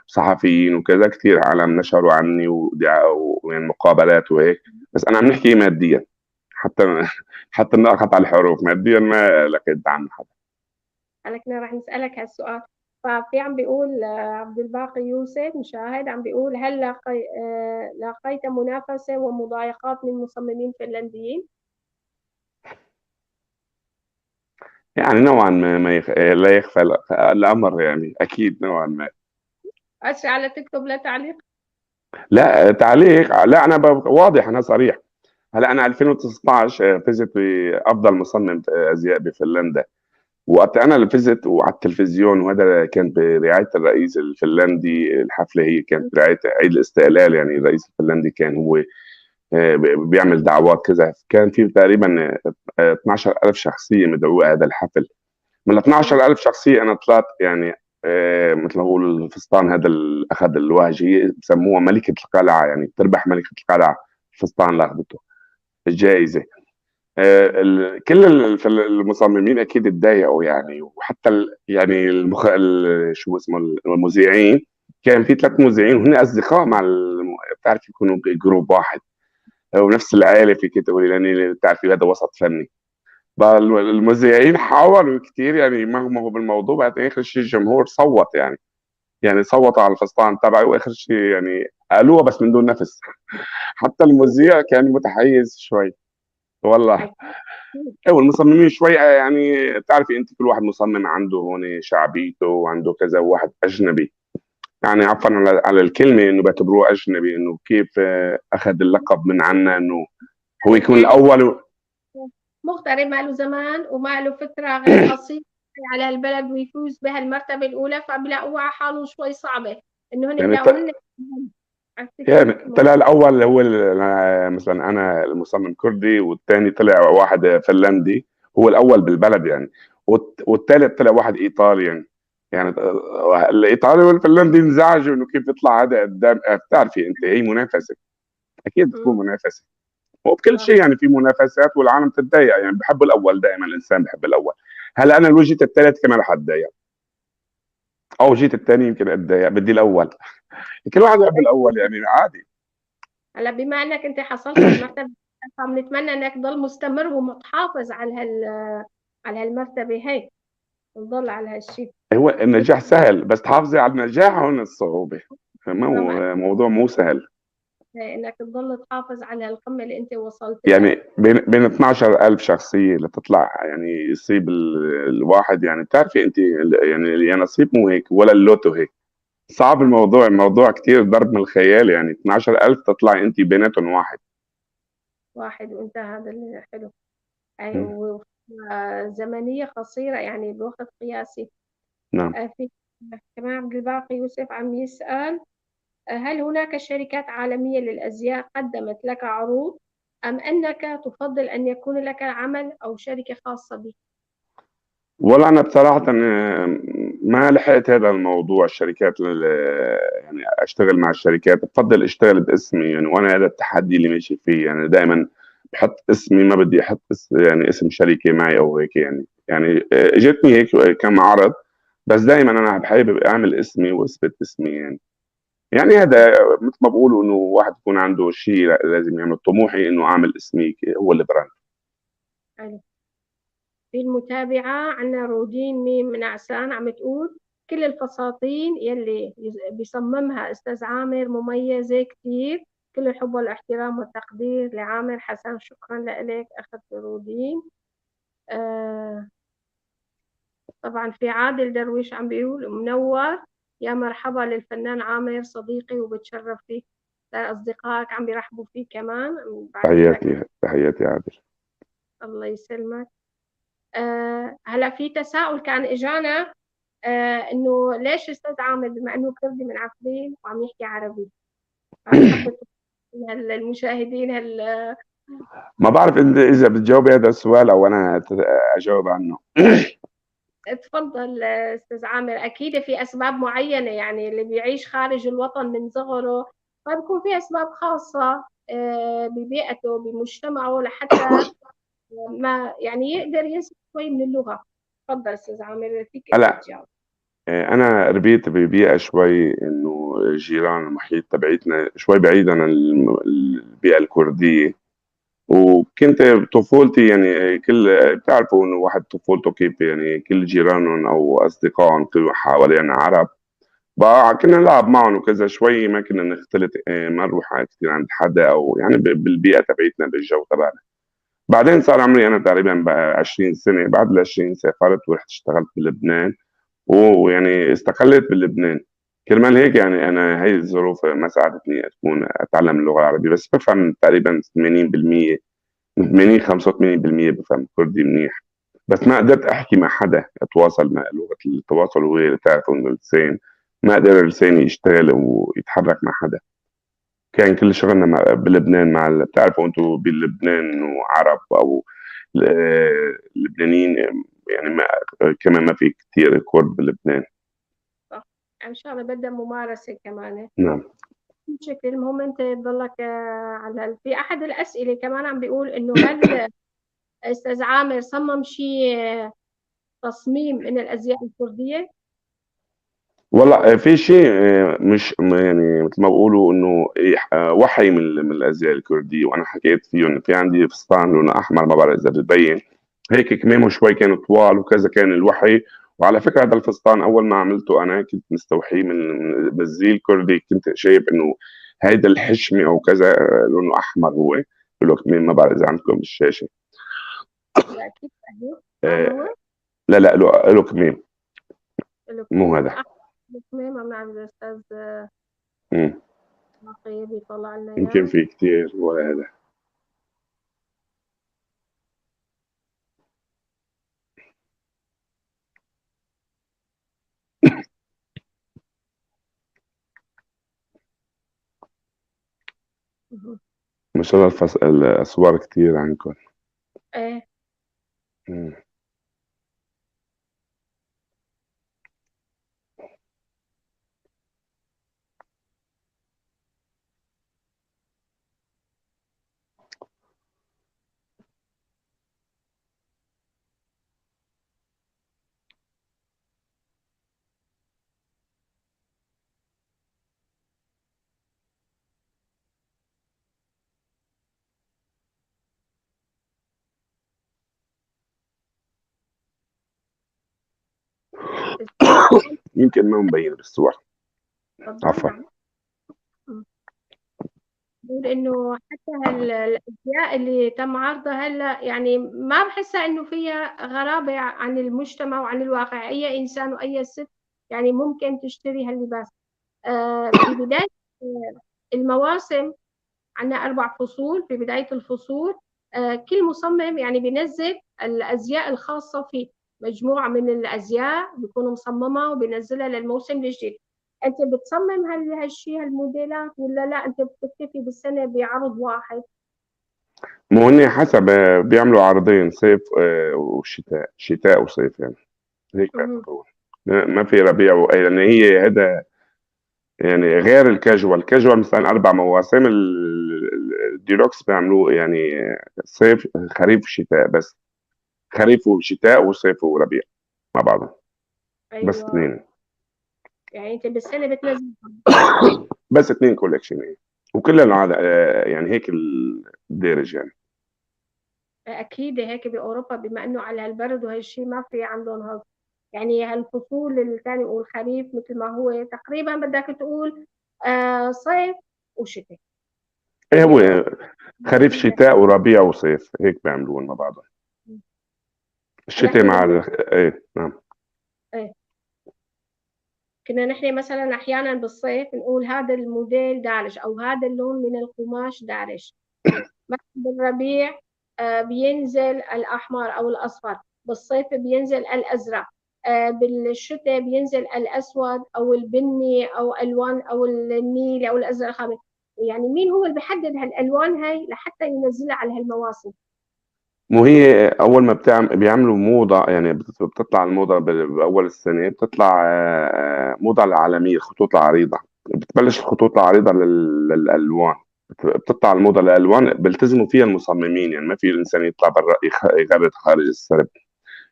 وصحفيين وكذا كثير عالم نشروا عني ويعني مقابلات وهيك، بس انا عم نحكي ماديا، حتى حتى نقطع على الحروف، ماديا ما لقيت دعم من حدا. هلا كنا رح نسألك هالسؤال. ففي عم بيقول عبد الباقي يوسف مشاهد عم بيقول هل لاقيت منافسة ومضايقات من مصممين فنلنديين؟ يعني نوعا لا يخفى الامر، يعني اكيد نوعا ما. أشي على تكتب لا تعليق. لا تعليق، لا انا واضح، انا صريح. هلا انا 2019 فزت بافضل مصمم ازياء بفنلندا، وقت انا اللي فزت وعلى التلفزيون، وهذا كان برعايه الرئيس الفنلندي، الحفله هي كانت برعايه عيد الاستقلال، يعني الرئيس الفنلندي كان هو بيعمل دعوات كذا، كان في تقريبا 12,000 شخصيه مدعوه هذا الحفل. من ال 12,000 شخصيه انا طلعت يعني مثل ما بقول الفستان هذا اللي اخذ الوهج، هي بسموها ملكه القلعه، يعني بتربح ملكه القلعه الفستان اللي اخذته الجائزه. كل المصممين اكيد اتضايقوا يعني، وحتى يعني شو اسمه المذيعين، كان في 3 مذيعين وهن اصدقاء مع بتعرف يكونوا جروب واحد ونفس العائله، فيك تقولي، لان بتعرفي هذا وسط فني. بقى المذيعين حاولوا كثير يعني يمهموا بالموضوع، بعد اخر شيء الجمهور صوت، يعني صوت على الفستان تبعي، واخر شيء يعني قالوها بس من دون نفس. حتى المذيع كان متحيز شوي والله. أكيد. والمصممين شوي يعني بتعرفي انت كل واحد مصمم عنده هون شعبيته وعنده كذا، واحد اجنبي يعني عفوا على الكلمه انه بيعتبروه اجنبي، انه كيف اخذ اللقب من عنا انه هو يكون يعني الاول. مغترب ما له زمان وما له فترة غير قصيرة على البلد ويفوز بهالمرتبة الأولى، فبلاقوها على حاله شوي صعبة إنه هن يعني بلاقوا هن. عرفتي يعني كيف؟ طلع الاول هو مثلا انا المصمم كردي، والثاني طلع واحد فنلندي هو الاول بالبلد يعني، والثالث طلع واحد ايطالي يعني الايطالي والفنلندي انزعجوا انه كيف يطلع هذا قدام. بتعرفي انت هي منافسه، اكيد بتكون منافسه، وبكل صح. شيء يعني في منافسات والعالم تتضايق، يعني بحب الاول دائما، الانسان بحب الاول. هلا انا لو جيت الثالث كمان رح اتضايق، او جيت الثاني يمكن اتضايق، بدي الاول. كل واحد بحب الاول يعني عادي. هلا بما إنك أنت حصلت على المرتبة، فبنتمنى إنك تضل مستمر ومتحافظ على على هالمرتبة هي، وتضل على هالشيء. هو النجاح سهل، بس تحافظي على النجاح هون الصعوبة. ما طبعا هو موضوع مو سهل. إنك تضل تحافظ على القمة اللي أنت وصلت لها. يعني بين 12,000 شخصية لتطلع يعني يصيب الواحد، يعني بتعرفي أنت يعني يا نصيب مو هيك ولا اللوتو هيك. صعب الموضوع، الموضوع كتير ضرب من الخيال، يعني 12,000 تطلعي أنت بيناتهم واحد. واحد وأنت، هذا اللي حلو. أي مم. زمنية قصيرة يعني بوقت قياسي. نعم. في كمان عبد الباقي يوسف عم يسأل: هل هناك شركات عالمية للأزياء قدمت لك عروض، أم أنك تفضل أن يكون لك عمل أو شركة خاصة بك؟ والله أنا بصراحة ما لحقت هذا الموضوع، الشركات يعني أشتغل مع الشركات، بفضل أشتغل باسمي يعني، وأنا هذا التحدي اللي ماشي فيه يعني، دائما بحط اسمي، ما بدي أحط يعني اسم شركة معي أو هيك يعني اجتني هيك كم عرض، بس دائما أنا بحب أعمل اسمي وأثبت اسمي يعني هذا مثل ما بقولوا إنه واحد يكون عنده شيء لازم يعمل، طموحي إنه أعمل اسمي هو البراند. يعني في المتابعة عنا رودين ميم من عسان عم تقول: كل الفساتين يلي بيصممها أستاذ عامر مميزة كتير، كل الحب والاحترام والتقدير لعامر حسن. شكرا لك أخت رودين. آه طبعا في عادل درويش عم بيقول: منور، يا مرحبا للفنان عامر صديقي وبتشرف فيك. أصدقائك عم بيرحبوا فيك كمان، بعتين لك. تحياتي تحياتي عادل. الله يسلمك. هلا في تساؤل كان اجانا، انه ليش استاذ عامر بما انه كردي من عفرين وعم يحكي عربي؟ حبيت المشاهدين ما بعرف انت اذا بتجاوبي هذا السؤال او انا اجاوب عنه. تفضل استاذ عامر. اكيد في اسباب معينه، يعني اللي بيعيش خارج الوطن من صغره فبكون في اسباب خاصه ببيئته بمجتمعه لحتى ما يعني يقدر ينسى شوي من اللغه. تفضل استاذ عامر، فيك انت هلا تجاوب. انا ربيت ببيئه شوي انه جيران المحيط تبعيتنا شوي بعيد عن البيئه الكرديه، وكنت بطفولتي يعني كل بتعرفوا انه واحد طفولته كيف يعني، كل جيرانهم او اصدقائهم كل حوالينا عرب، بقى كنا نلعب معهم وكذا شوي، ما كنا نختلط ما نروح كثير عند حدا، او يعني بالبيئه تبعيتنا بالجو تبعنا. بعدين صار عمري انا تقريبا بقى 20 سنه، بعد ال 20 سافرت ورحت اشتغلت بلبنان، ويعني استقليت بلبنان. كرمال هيك يعني انا هي الظروف ما ساعدتني اكون اتعلم اللغه العربيه، بس بفهم تقريبا 80%، من 80 85% بفهم كردي منيح، بس ما قدرت احكي مع حدا اتواصل مع لغه التواصل، وهي تعرفوا انه اللسان ما قدر لساني يشتغل ويتحرك مع حدا. كان كل شغلنا بلبنان مع بتعرفوا انتم بلبنان انه عرب او لبنانيين يعني، ما كمان ما في كثير كرد بلبنان. صح. ان شاء الله بدها ممارسه كمان. نعم. بشكل المهم انت تضلك على في احد الاسئله كمان عم بيقول انه هل استاذ عامر صمم شيء تصميم من الازياء الكرديه؟ والله في شيء مش يعني مثل ما بقولوا انه وحي من الازياء الكرديه، وانا حكيت فيه انه في عندي فستان لونه احمر، ما بعرف اذا ببين هيك كمامه شوي كان طوال وكذا، كان الوحي وعلى فكرة هذا الفستان أول ما عملته أنا كنت مستوحيه من الزي الكردي، كنت شايف إنه هيدا الحشمة أو كذا لونه أحمر هو له كمين، ما بعرف إذا عندكم بالشاشة. لا أكيد أيوه آه هو لا لا، له كمين، مو الكمام هذا. الأحمر. الكمام ما بنعرف الأستاذ مم. نقيب يطلع لنا يمكن إياه. في كتير ولا هذا. مهم. ما شاء الله الأصوار كتير عندكم. إيه مم. يمكن ما مبين بالصور. تفضل. عفوا. نعم. بقول انه حتى الازياء اللي تم عرضها هلا يعني ما بحسها انه فيها غرابه عن المجتمع وعن الواقع. اي انسان واي ست يعني ممكن تشتري هاللباس. في بدايه المواسم عندنا 4 فصول. في بدايه الفصول كل مصمم يعني بينزل الازياء الخاصه فيه. مجموعه من الازياء بيكونوا مصممه وبينزلها للموسم الجديد. انت بتصمم هالشيء هالموديلات ولا لا انت بتكتفي بالسنه بعرض واحد؟ مو هن حسب بيعملوا عرضين، صيف وشتاء، شتاء وصيف يعني، هيك مهم. بيعتبروا. ما في ربيع يعني هي هذا يعني غير الكاجوال. الكاجوال مثلا 4 مواسم، الديلوكس بيعملوه يعني صيف خريف وشتاء بس، خريف وشتاء وصيف وربيع مع بعضهم، بس ايوه اثنين. يعني انت بالسنه بتنزل. بس اثنين كوليكشن يعني، وكلهم يعني هيك الدارج يعني. اكيد هيك باوروبا بما انه على البرد وهالشيء ما في عندهم هذا. يعني هالفصول الثاني والخريف مثل ما هو تقريبا بدك تقول صيف وشتاء ايه هو بأوروبا. خريف شتاء وربيع وصيف هيك بيعملوهم مع بعضهم. الشتاء ونحن مع مثلا ايه نعم. إيه، كنا نحن مثلا احيانا بالصيف نقول هذا الموديل دارج او هذا اللون من القماش دارج. مثلا بالربيع بينزل الأحمر أو الأصفر. بالصيف بينزل الأزرق. بالشتاء بينزل الأسود أو البني أو ألوان أو النيل أو الأزرق الخامس. يعني مين هو اللي بيحدد هالألوان هاي لحتى ينزلها على هالمواسم؟ مو هي اول ما بيعملوا موضه يعني، بتطلع الموضه باول السنه، بتطلع موضه العالميه، الخطوط العريضه. بتبلش الخطوط العريضه للالوان، بتطلع الموضه للالوان بيلتزموا فيها المصممين، يعني ما في الانسان يطلع برا يغرد خارج السرب.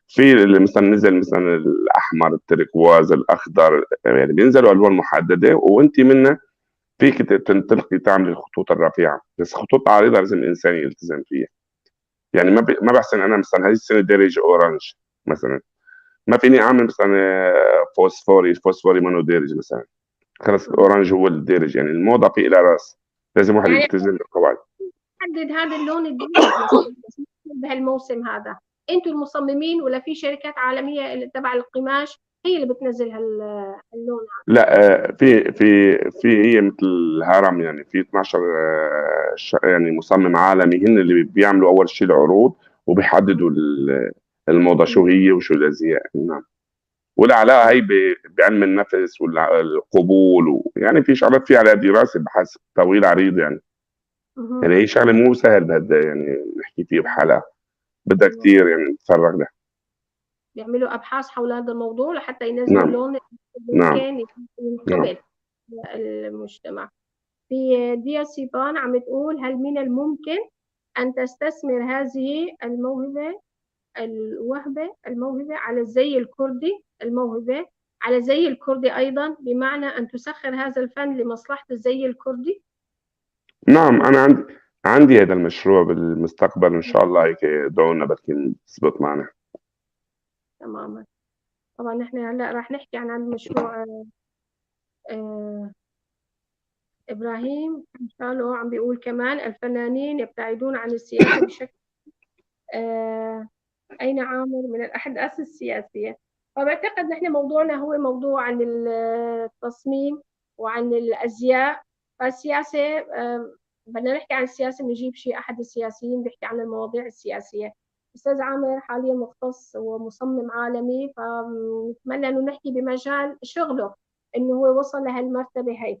في اللي مثلا نزل مثلا الاحمر، التركواز، الاخضر، يعني بينزلوا الوان محدده وانت منها فيك تنطلقي تعملي الخطوط الرفيعه، بس خطوط عريضه لازم الانسان يلتزم فيها. يعني ما بحسن انا مثلا هذه السنه دارج اورنج مثلا، ما فيني اعمل مثلا فوسفوري منه دارج مثلا، خلص الاورنج هو الدارج، يعني الموضه في لها راس، لازم واحد يعني يلتزم بالقواعد. حدد هذا اللون الدارج مثلا بس بهالموسم هذا. انتم المصممين ولا في شركات عالمية اللي تبع القماش هي اللي بتنزل هاللون؟ لا في هي مثل الهرم يعني، في 12 يعني مصمم عالمي، هن اللي بيعملوا اول شيء العروض وبيحددوا الموضه شو هي وشو الازياء. نعم. والعلاقه هي بعلم النفس والقبول يعني في شغلات في عليها دراسه بحث طويل عريض يعني. يعني هي شغله مو سهل بدها يعني نحكي فيه بحلقه، بدها ايوه كثير يعني نتفرغ لها. بيعملوا أبحاث حول هذا الموضوع لحتى ينزلوا نعم اللون اللي نعم ممكن نعم. ينقبل المجتمع. في ديا سيبان عم تقول هل من الممكن أن تستثمر هذه الموهبة على الزي الكردي على الزي الكردي أيضا، بمعنى أن تسخر هذا الفن لمصلحة الزي الكردي؟ نعم انا عندي هذا المشروع بالمستقبل ان شاء الله، هيك دعونا بركي تزبط معنا. تماما. طبعا نحن هلا راح نحكي عن مشروع آه، إبراهيم قالوا عم بيقول كمان الفنانين يبتعدون عن السياسة بشكل آه، أين عامر من الأحداث السياسية. فبعتقد نحن موضوعنا هو موضوع عن التصميم وعن الأزياء. فالسياسة بدنا نحكي عن السياسة بنجيب شيء أحد السياسيين بيحكي عن المواضيع السياسية. أستاذ عامر حاليا مختص ومصمم عالمي، فنتمنى إنه نحكي بمجال شغله إنه هو وصل لهالمرتبة هي.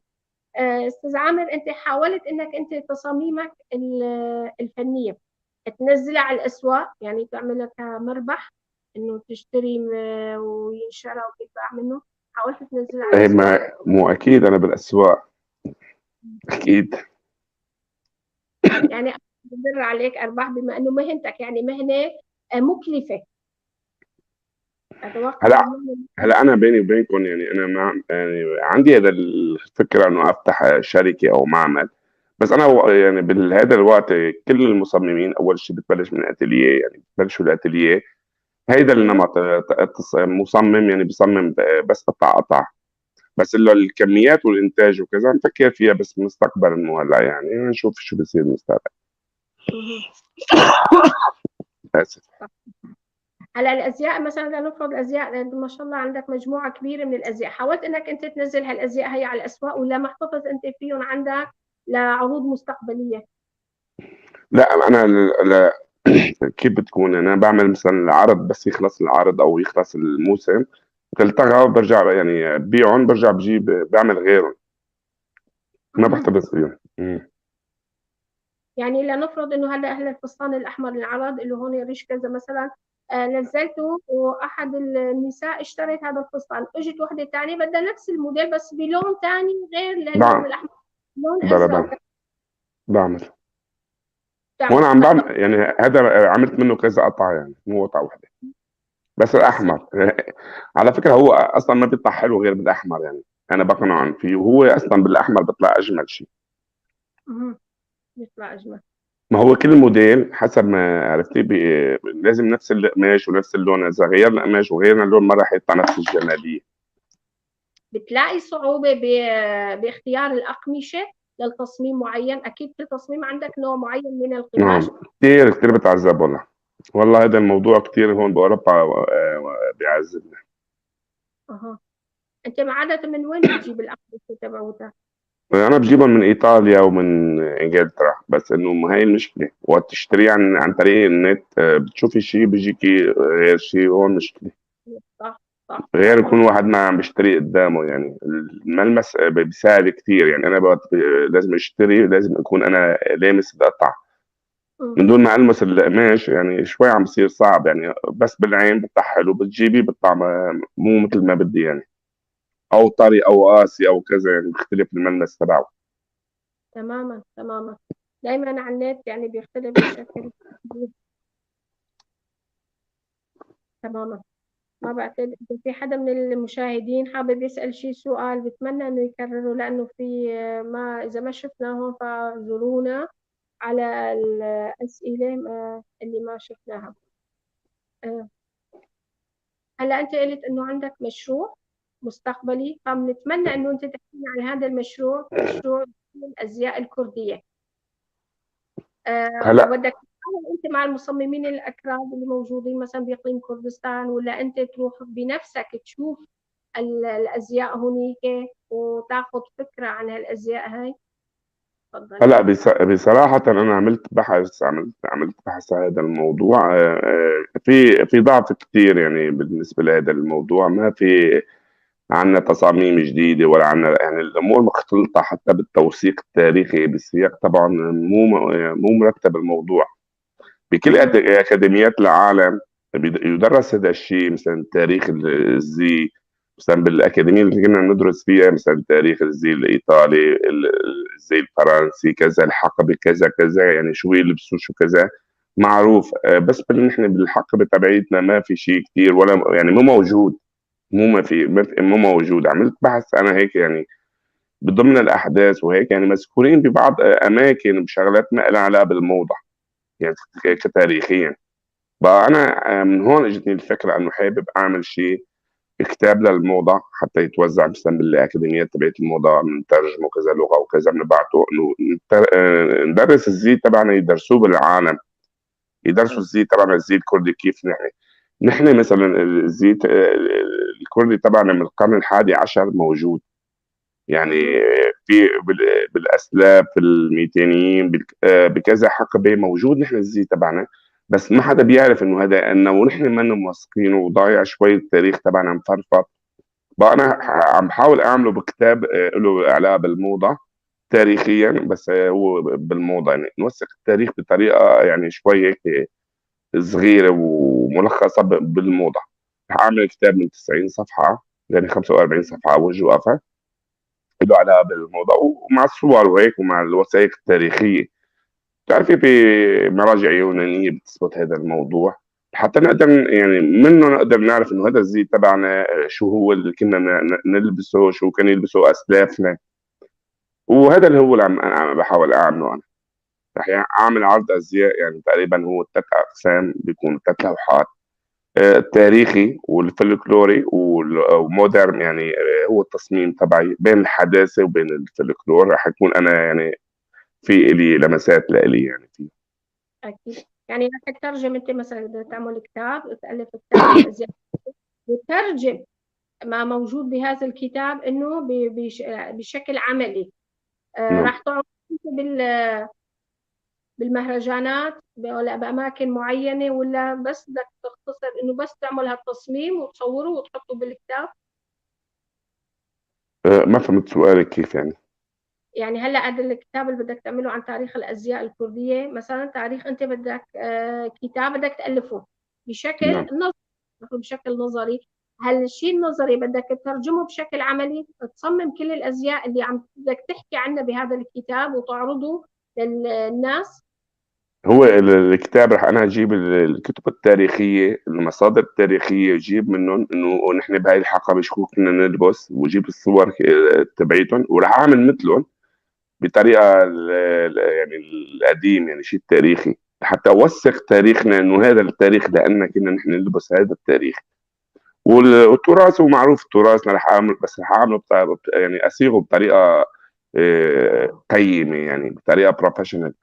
استاذ عامر، انت حاولت انك انت تصاميمك الفنيه تنزلها على الاسواق، يعني تعملها كمربح انه تشتري وينشرى وتتباع منه؟ حاولت تنزلها على إيه، الاسواق؟ ما مو اكيد انا بالاسواق، اكيد. يعني بدر عليك ارباح بما انه مهنتك يعني مهنه مكلفه. اتوقع هلا المهنه هلا انا بيني وبينكم، يعني انا ما يعني عندي هذا الفكره انه افتح شركه او معمل. بس انا يعني بهذا الوقت كل المصممين اول شيء بتبلش من اتelier، يعني بتبلشوا الاتelier. هيدا ايوه. النمط مصمم يعني بيصمم بس قطع. بس اللي الكميات والانتاج وكذا نفكر فيها بس مستقبلا، مو هلا، يعني نشوف شو بصير مستقبلا. مهم. اسف. هلا الازياء مثلا، لنفرض الازياء ما شاء الله عندك مجموعه كبيره من الازياء، حاولت انك انت تنزل هالازياء هي على الاسواق ولا محتفظ انت فيهم عندك لعروض مستقبليه؟ لا انا لا. كيف بتكون؟ انا بعمل مثلا عرض، بس يخلص العرض او يخلص الموسم تلتغى، برجع يعني ببيعهم، برجع بجيب بعمل غيرهم، ما مهم. بحتفظ فيهم. يعني لنفرض انه هلا اهل الفستان الاحمر العرض اللي هون ريش كذا مثلا، نزلته واحد النساء اشترت هذا الفستان، اجت وحده ثانيه بدها نفس الموديل بس بلون ثاني غير اللون بعمل الاحمر، لون بلا ازرق بعمل وكذا. بعمل وانا بتعمل عم بعمل يعني هذا عملت منه كذا قطعه، يعني مو قطعه واحده بس بس الاحمر. على فكره هو اصلا ما بيطلع حلو غير بالاحمر، يعني انا بقنع فيه، وهو اصلا بالاحمر بيطلع اجمل شيء. مهم. بيطلع اجمل. ما هو كل موديل حسب ما عرفتي لازم نفس القماش ونفس اللون، اذا غيرنا القماش وغيرنا اللون ما راح يطلع نفس الجماليه. بتلاقي صعوبة باختيار الأقمشة للتصميم معين؟ أكيد في تصميم عندك نوع معين من القماش. نعم، كثير كثير بتعذب والله. والله هذا الموضوع كثير هون باوروبا بيعذبنا. أها. أنت عادة من وين بتجيب الأقمشة تبعوتها؟ انا بجيبهم من ايطاليا ومن انجلترا، بس انه ما هي المشكله وقت تشتري عن طريق النت، بتشوفي شيء بيجيكي غير شيء، هون مشكله. صح. صح. غير يكون واحد ما عم بيشتري قدامه، يعني الملمس بيساعد كثير. يعني انا لازم اشتري، لازم اكون انا لامس القطع مم. من دون ما المس القماش، يعني شوي عم بصير صعب. يعني بس بالعين بيطلع حلو، بتجيبي بيطلع مو مثل ما بدي يعني، او طري او قاسي او كذا، يعني بيختلف الملمس تبعه. تماما تماما. دايما على النت يعني بيختلف بشكل كبير. تماما. ما بعتقد إذا في حدا من المشاهدين حابب يسأل شيء سؤال بتمنى إنه يكرره، لأنه في ما إذا ما شفناهم فزورونا على الأسئلة اللي ما شفناها. آه، هلا أنت قلت إنه عندك مشروع مستقبلي، فبنتمنى إنه أنت تحكي لنا عن هذا المشروع، مشروع الأزياء الكردية. هلا وبدك تتعامل أنت مع المصممين الأكراد اللي موجودين مثلا بإقليم كردستان، ولا أنت تروح بنفسك تشوف الأزياء هنيك وتاخذ فكرة عن هالأزياء هاي؟ تفضل. هلا بصراحة أنا عملت بحث على هذا الموضوع. في ضعف كتير يعني بالنسبة لهذا الموضوع. ما في عنا تصاميم جديدة، ولا عنا يعني الأمور مختلطة، حتى بالتوثيق التاريخي بالسياق طبعا مو مرتب الموضوع. بكل مهم. أكاديميات العالم يدرس هذا الشيء، مثلا تاريخ الزي، مثلا بالأكاديمية اللي كنا ندرس فيها، مثلا تاريخ الزي الإيطالي، الزي الفرنسي كذا، الحقبة كذا كذا، يعني شو يلبسوا شو كذا معروف. بس نحن بالحقبة تبعيتنا ما في شيء كتير، ولا يعني مو موجود. مو موجود. عملت بحث أنا هيك يعني بضمن الأحداث وهيك، يعني مذكورين ببعض أماكن بشغلات ما لها علاقة بالموضة، يعني كتاريخيا. بقى انا من هون اجتني الفكره انه حابب اعمل شيء كتاب للموضة حتى يتوزع مثلا بالأكاديميات تبعت الموضة، بنترجمه كذا لغة وكذا، بنبعته إنه ندرس الزي تبعنا يدرسوه بالعالم، يدرسوا الزي تبعنا، الزي الكردي كيف نحن مثلا الزي الكردي تبعنا من القرن الحادي عشر موجود، يعني في بالاسلاف الميتينيين بكذا حقبه موجود نحن الزي تبعنا، بس ما حدا بيعرف انه هذا انه ونحن ما موثقينه وضايع شوي التاريخ تبعنا مفرفط. بقى انا عم بحاول اعمله بكتاب له علاقه بالموضه تاريخيا، بس هو بالموضه، يعني نوثق التاريخ بطريقه يعني شوي هيك صغيره وملخصه بالموضه. رح اعمل كتاب من 90 صفحه، يعني 45 صفحه وجه وقفه، له علاقه بالموضوع ومع الصور وهيك ومع الوثائق التاريخيه. بتعرفي في مراجع يونانيه بتثبت هذا الموضوع، حتى نقدر يعني منه نقدر نعرف انه هذا الزي تبعنا شو هو اللي كنا نلبسه، شو كان يلبسه اسلافنا. وهذا اللي هو اللي عم بحاول اعمله انا. رح اعمل عرض ازياء، يعني تقريبا هو 3 اقسام، بيكون 3 لوحات، التاريخي والفلكلوري ومودرن، يعني هو التصميم تبعي بين الحداثة وبين الفلكلور. رح يكون أنا يعني في إلي لمسات لإلي يعني فيه. أكيد. يعني رح تترجم أنت مثلا بدك تعمل كتاب وتألف كتاب عن الأزياء وتترجم ما موجود بهذا الكتاب إنه بشكل عملي. نعم. راح تعرض بالمهرجانات ولا بأماكن معينة، ولا بس بدك تختصر إنه بس تعمل هالتصميم وتصوره وتحطه بالكتاب؟ ما فهمت سؤالك كيف يعني. يعني هلا هذا الكتاب اللي بدك تعمله عن تاريخ الازياء الكرديه مثلا، تاريخ انت بدك كتاب بدك تالفه بشكل نعم. نظري، بشكل نظري. هالشيء النظري بدك تترجمه بشكل عملي، تصمم كل الازياء اللي عم بدك تحكي عنها بهذا الكتاب وتعرضه للناس. هو الكتاب رح أنا أجيب الكتب التاريخية، المصادر التاريخية، أجيب منهم إنه نحن بهاي الحقبة شو كنا نلبس، وأجيب الصور تبعيتهم، وراح أعمل مثلهم بطريقه يعني القديم، يعني شيء تاريخي، حتى اوثق تاريخنا انه هذا التاريخ لان كنا نحن نلبس هذا التاريخ. والتراث هو معروف، تراثنا رح اعمل، بس رح اعمله يعني اصيغه بطريقه قيمه، يعني بطريقه بروفيشنال.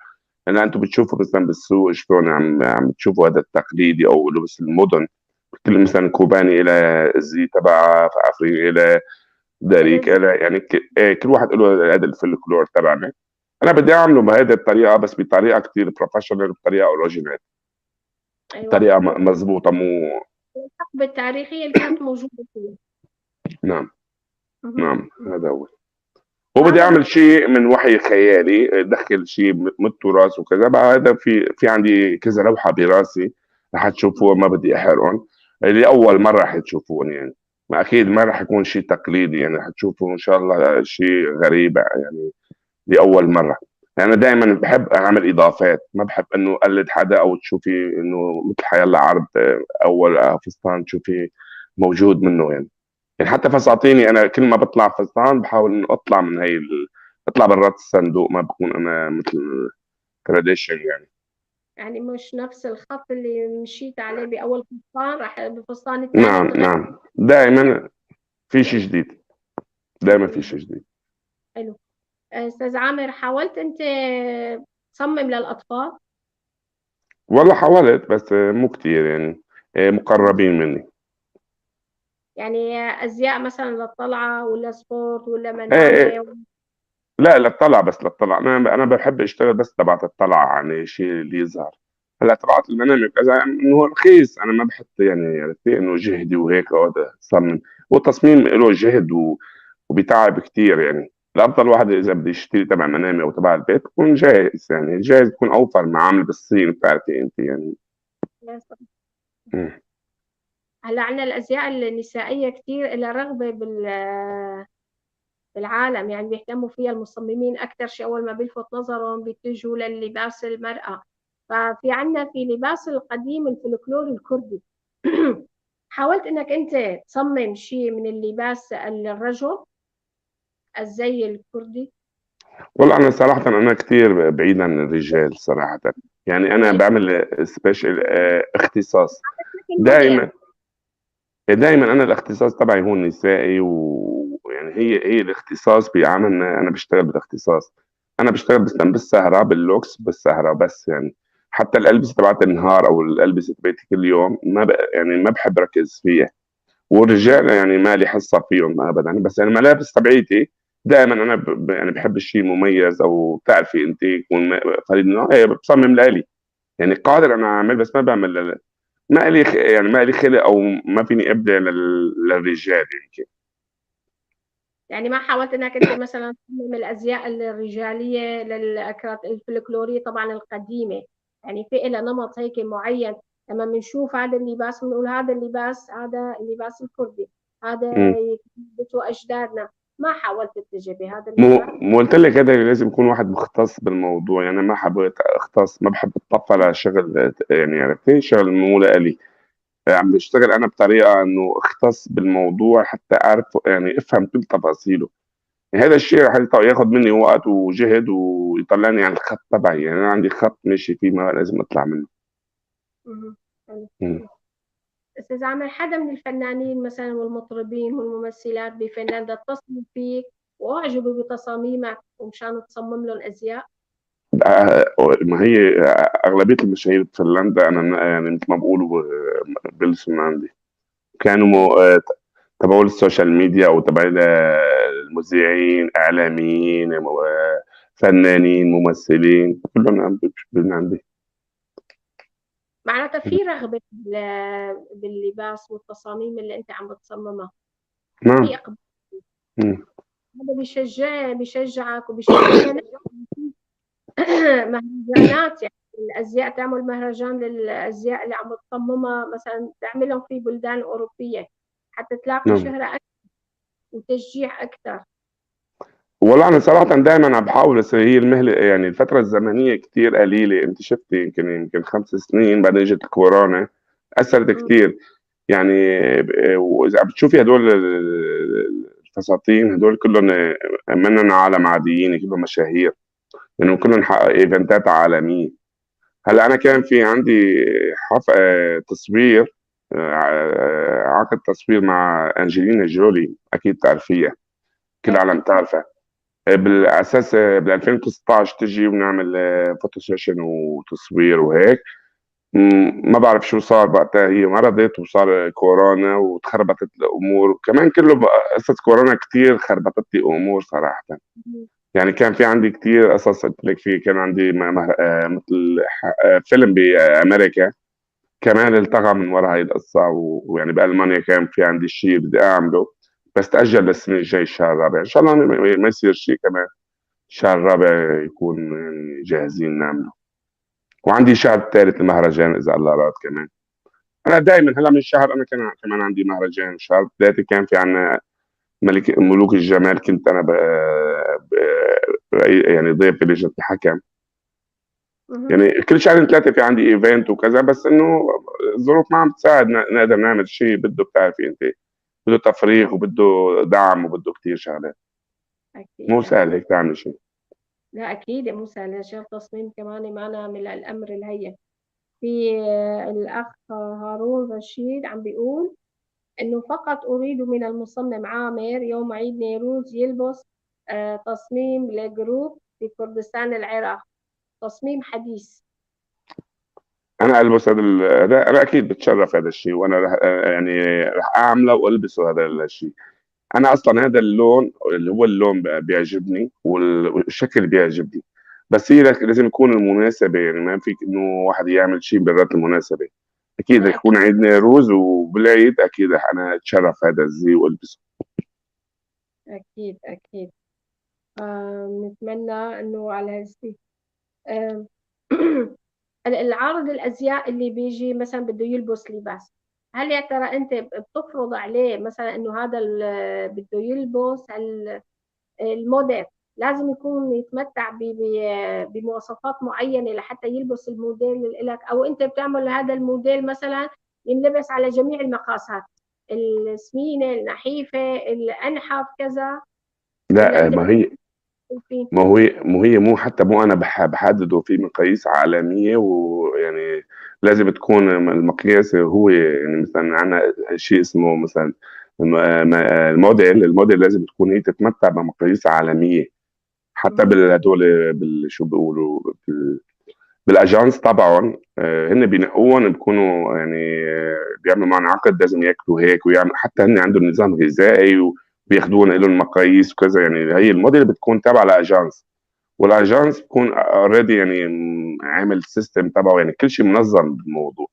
لان انتم بتشوفوا مثلا بالسوق شلون عم تشوفوا هذا التقليدي او لبس المدن، كل مثلا كوباني الى الزي تبعها، في افريقيا الى داريك الى، يعني كل واحد له هذا الفلكلور تبعنا. انا بدي اعمله بهذه الطريقه، بس بطريقه كثير بروفيشنال، بطريقه اوريجينال، ايوه، بطريقه مضبوطه مو. الحقبه التاريخيه اللي كانت موجوده فيها. نعم. نعم هذا هو. وبدي وهذا اعمل شيء من وحي خيالي، ادخل شيء من التراث وكذا. بقى هذا في عندي كذا لوحه براسي رح تشوفوها، ما بدي احرقهم، لاول مره رح تشوفون يعني. ما اكيد ما رح يكون شيء تقليدي، يعني رح تشوفوا ان شاء الله شيء غريب يعني لاول مره. يعني انا دائما بحب اعمل اضافات، ما بحب انه اقلد حدا، او تشوفي انه مثل حيلا عرض اول فستان تشوفي موجود منه يعني حتى فساتيني انا كل ما بطلع فستان بحاول انه اطلع من هي اطلع برات الصندوق، ما بكون انا مثل تراديشن يعني. يعني مش نفس الخط اللي مشيت عليه باول فستان راح بالفستان الثاني نعم تغير. نعم، دائما في شيء جديد، دائما في شيء جديد. حلو. استاذ عامر، حاولت انت تصمم للاطفال؟ والله حاولت بس مو كتير يعني، مقربين مني. يعني ازياء مثلا للطلعه ولا سبورت ولا ايه ايه، منامه؟ لا للطلع، بس للطلع. انا بحب اشتغل بس تبعت الطلع، يعني شيء اللي يظهر. هلا تبعت المنامج كذا انه رخيص، انا ما بحط يعني عرفتي انه جهدي وهيك اقعد اصمم. والتصميم له جهد وبيتعب كثير يعني. الافضل واحد اذا بده يشتري تبع منامي او تبع البيت يكون جاهز، يعني جاهز بيكون اوفر، مع عامل بالصين بتعرفي انت يعني. مم. هلا عندنا الازياء النسائيه كثير لها رغبه بالعالم، يعني بيهتموا فيها المصممين اكثر شيء. اول ما بيلفت نظرهم بيتجهوا للباس المراه. ففي عندنا في لباس القديم الفلكلور الكردي حاولت انك انت تصمم شيء من اللباس الرجل، الزي الكردي؟ والله انا صراحه انا كثير بعيد عن الرجال صراحه، يعني انا يعني بعمل سبيشال اختصاص الموديل دائما. دايما انا الاختصاص تبعي هو نسائي، ويعني هي الاختصاص بيعاملنا. انا بشتغل بالاختصاص، انا بشتغل بس بالسهره، باللوكس بالسهره بس يعني. حتى الالبسه تبعت النهار او الالبسه تبعتي كل يوم يعني ما بحب ركز فيها. والرجال يعني ما لي حصه فيهم ابدا، بس يعني الملابس تبعيتي دائما انا يعني بحب الشيء المميز، او بتعرفي انت يكون فريد من نوعه، هي بصمم لإلي. يعني قادر انا اعمل، بس ما بعمل. ما لي يعني ما لي خلق، او ما فيني ابدع للرجال يمكن. يعني ما حاولت انك انت مثلا تصمم الازياء الرجاليه للاكراد الفلكلوريه طبعا القديمه، يعني في لها نمط هيك معين. لما بنشوف هذا اللباس بنقول هذا اللباس، هذا اللباس الكردي، هذا مم. يلبسه اجدادنا. ما حاولت تتجه بهذا مو المجال؟ مو قلت لك هذا لازم يكون واحد مختص بالموضوع. يعني أنا ما حبيت اختص، ما بحب اتطفل على شغل، يعني عرفتي شغل مو لإلي. عم بشتغل انا بطريقه انه اختص بالموضوع حتى اعرف، يعني افهم كل تفاصيله. يعني هذا الشيء رح ياخذ مني وقت وجهد ويطلعني عن الخط تبعي. يعني انا عندي خط ماشي فيه، ما لازم اطلع منه. مهم. حلو. مم. استاذ عامر، حدا من الفنانين مثلا والمطربين والممثلات بفنلندا اتصلوا فيك واعجبوا بتصاميمك ومشان تصمم لهم ازياء؟ ما هي أغلبية المشاهير في فنلندا، أنا يعني مثل ما بقولوا بلسوا من عندي. كانوا تبعوا السوشيال ميديا، أو تبع المذيعين، إعلاميين، فنانين، ممثلين، كلهم من عندي. معناتها في رغبة باللباس والتصاميم اللي انت عم بتصممها، في نعم. اقبال. مم. هذا بيشجعك وبيشجعنا نحن. مهرجانات، يعني الازياء، تعمل مهرجان للازياء اللي عم بتصممها مثلا، تعملهم في بلدان اوروبية حتى تلاقي نعم. شهرة اكثر وتشجيع اكثر. والله أنا صراحة دائما عم بحاول، بس هي المهلة يعني الفترة الزمنية كتير قليلة. أنت شفتي يمكن 5 سنين بعدين جت الكورونا، أثرت كتير. يعني وإذا عم بتشوفي هدول الفساتين هدول كلهم منن عالم عاديين، كلهم مشاهير، لأنه كلهم حقق إيفنتات عالمية. هلا أنا كان في عندي تصوير، عقد تصوير مع أنجلينا جولي، أكيد تعرفيها، كل العالم اكيد. تعرفها. بالأساس بال 2019 تجي ونعمل فوتو سيشن وتصوير وهيك. ما بعرف شو صار وقتها، هي مرضت وصار كورونا وتخربطت الامور، وكمان كله قصه كورونا كتير خربطت لي امور صراحه. يعني كان في عندي كتير قصص قلت لك فيه. كان عندي مثل فيلم بامريكا كمان التغى من ورا هاي القصه، ويعني بالمانيا كان في عندي شيء بدي اعمله، بس تاجل للسنه الجاي الشهر الرابع ان شاء الله. ما يصير شيء كمان الشهر الرابع يكون يعني جاهزين نعمله. وعندي شهر ثالث المهرجان اذا الله راد كمان. انا دائما هلا من الشهر انا كمان عندي مهرجان شهر ثلاثه، كان في عنا ملوك الجمال، كنت انا ب... يعني ضيف بلجنه الحكم. مهم. يعني كل شهرين ثلاثه في عندي ايفنت وكذا، بس انه الظروف ما عم تساعد نقدر نعمل شيء. بده بتعرفي انت، بده تفريغ وبده دعم وبده كتير شغلات. مو اكيد سهل اكيد. هيك تعمل شيء. لا اكيد يا موسى، شغل تصميم كمان ما أنا من الامر الهين. في الاخ هارون رشيد عم بيقول إنه فقط أريد من المصمم عامر يوم عيد نيروز يلبس تصميم لجروب في كردستان العراق، تصميم حديث. انا البس هذا انا اكيد بتشرف هذا الشيء، وانا رح يعني رح اعمله والبسه هذا الشيء. انا اصلا هذا اللون اللي هو اللون بيعجبني، والشكل بيعجبني، بس هي لازم يكون المناسبة. يعني ما فيك انه واحد يعمل شيء برات المناسبة. اكيد رح لا يكون أكيد. عيد نيروز، وبالعيد اكيد رح انا اتشرف هذا الزي والبسه. أكيد أكيد. نتمنى إنه على هالشيء. آه العارض الأزياء اللي بيجي مثلا بده يلبس لباس، هل يا ترى أنت بتفرض عليه مثلا إنه هذا بده يلبس الموديل لازم يكون يتمتع بمواصفات معينة لحتى يلبس الموديل اللي لك، أو أنت بتعمل هذا الموديل مثلا ينلبس على جميع المقاسات، السمينة النحيفة الأنحف كذا، ولا لا، أنت ما هي بتكون ما هو مو حتى مو انا بحدده في مقاييس عالمية، ويعني لازم تكون المقياس هو يعني مثلا عندنا شيء اسمه مثلا الموديل لازم تكون هي تتمتع بمقاييس عالميه، حتى هدول شو بيقولوا بالاجانس تبعهم، هن بينقوهم بيكونوا يعني بيعملوا معنا عقد لازم ياكلوا هيك، ويعمل حتى هن عندهم نظام غذائي وبياخذون لهم مقاييس وكذا. يعني هي الموديل بتكون تابعه لاجانس، والاجانس بيكون اوريدي يعني عامل سيستم تبعه، يعني كل شيء منظم بالموضوع.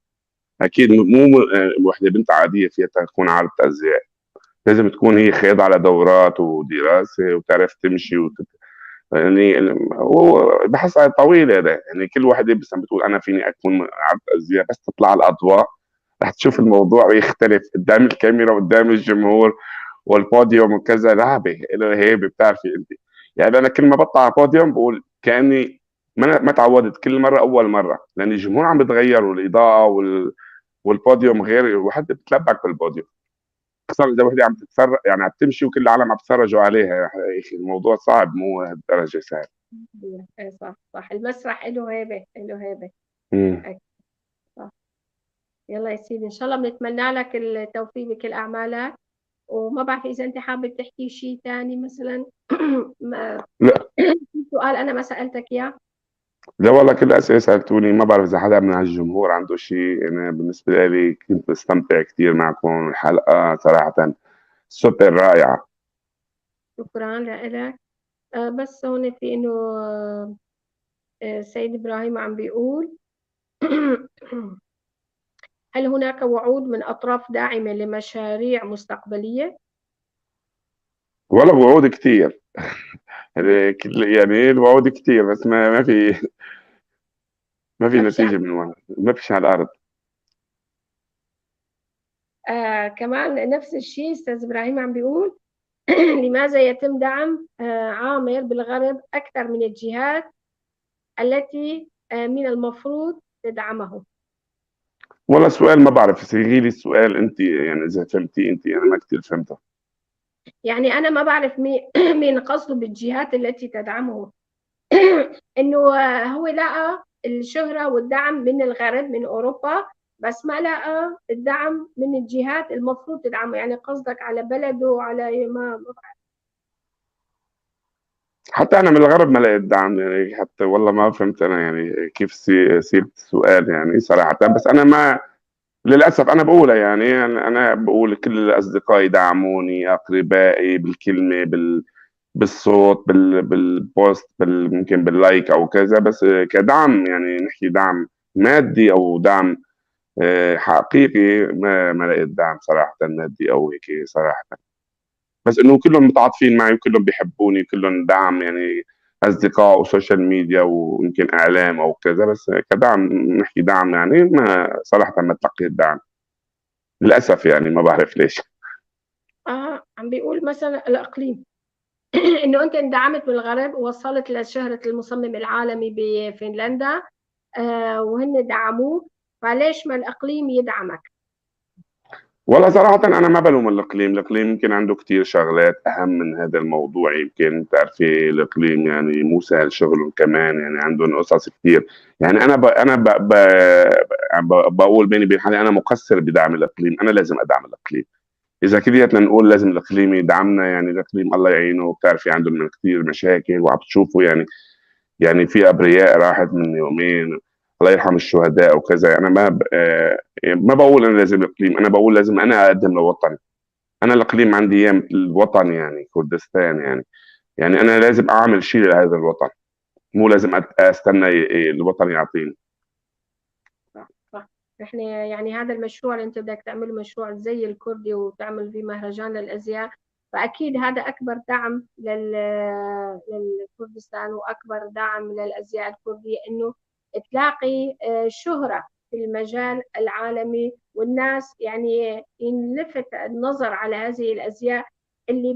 اكيد مو وحده بنت عاديه فيها تكون عارفه ازياء، لازم تكون هي خايضة على دورات ودراسه وتعرف تمشي يعني هو بحس طويل هذا. يعني كل واحد مثلا بتقول انا فيني اكون عارف ازياء، بس تطلع الاضواء رح تشوف الموضوع يختلف قدام الكاميرا وقدام الجمهور والبوديوم وكذا. لعبه له هيبه، بتعرفي انت. يعني انا كل ما بطلع على البوديوم بقول كاني ما تعودت، كل مره اول مره، لان الجمهور عم بتغير والاضاءه والبوديوم غير، الواحد بتلبك بالبوديوم، خصوصا اذا وحده عم تتفرج يعني عم تمشي وكل العالم عم يتفرجوا عليها. يا اخي الموضوع صعب، مو هالدرجه سهل. إيه صح صح، المسرح له هيبة، له هيبة. مم. أكيد صح. يلا يا سيدي، إن شاء الله بنتمنى لك التوفيق بكل أعمالك. وما بعرف إذا أنت حابب تحكي شيء تاني مثلا. لا في سؤال أنا ما سألتك إياه. لا والله، كل الاسئله سالتوني. ما بعرف اذا حدا من الجمهور عنده شيء. انا بالنسبه لي كنت بستمتع كثير معكم، الحلقه صراحه سوبر رائعه. شكرا لك. بس هون في إنه سيد إبراهيم عم بيقول هل هناك وعود من أطراف داعمة لمشاريع مستقبلية؟ والله بوعود كثير. يعني الوعود كثير، بس ما في ما في ما في شيء. نتيجه من ورا، ما فيش على الارض. كمان نفس الشيء أستاذ إبراهيم عم بيقول لماذا يتم دعم عامر بالغرب أكثر من الجهات التي من المفروض تدعمه؟ والله سؤال ما بعرف، صيغي لي السؤال انت، يعني اذا فهمتي انت، انا ما كثير فهمته. يعني أنا ما بعرف مين قصده بالجهات التي تدعمه. إنه هو لقى الشهرة والدعم من الغرب من أوروبا، بس ما لقى الدعم من الجهات المفروض تدعمه. يعني قصدك على بلده وعلى ما بعرف. حتى انا من الغرب ما لقيت دعم، يعني حتى والله ما فهمت انا يعني كيف سيرت السؤال يعني صراحه. بس انا ما للاسف انا بقولها، يعني انا بقول كل اصدقائي دعموني، اقربائي بالكلمه بالصوت بالبوست ممكن باللايك او كذا. بس كدعم يعني نحكي دعم مادي او دعم حقيقي، ما لقيت دعم صراحه مادي او هيك صراحه. بس انه كلهم متعاطفين معي وكلهم بيحبوني، كلهم دعم يعني اصدقاء وسوشيال ميديا ويمكن اعلام او كذا. بس كدعم نحكي دعم، يعني ما صراحه ما تلقيت دعم للاسف، يعني ما بعرف ليش. عم بيقول مثلا الإقليم. إنه أنت اندعمت بالغرب ووصلت لشهرة المصمم العالمي بفنلندا، وهن دعموك، فليش ما الإقليم يدعمك؟ والله صراحة أنا ما بلوم الإقليم. الإقليم يمكن عنده كتير شغلات أهم من هذا الموضوع. يمكن تعرفي الإقليم يعني مو سهل شغلهم كمان، يعني عندهم قصص كتير. يعني بقول بيني وبين حالي أنا مقصر بدعم الإقليم، أنا لازم أدعم الإقليم. إذا كديتنا نقول لازم الإقليم يدعمنا، يعني الإقليم الله يعينه، بتعرفي عندهم من كتير مشاكل وعم تشوفوا يعني. يعني في ابرياء راحت من يومين، الله يرحم الشهداء وكذا. انا ما بقول انا لازم الاقليم، انا بقول لازم انا اقدم لوطني. انا الاقليم عندي اياه مثل الوطن، يعني كردستان يعني. يعني انا لازم اعمل شيء لهذا الوطن، مو لازم استنى الوطن يعطيني. صح صح. احنا يعني هذا المشروع اللي انت بدك تعمله مشروع زي الكردي وتعمل فيه مهرجان للازياء، فاكيد هذا اكبر دعم للكردستان، واكبر دعم للازياء الكرديه، انه تلاقي شهره في المجال العالمي، والناس يعني ينلفت النظر على هذه الازياء اللي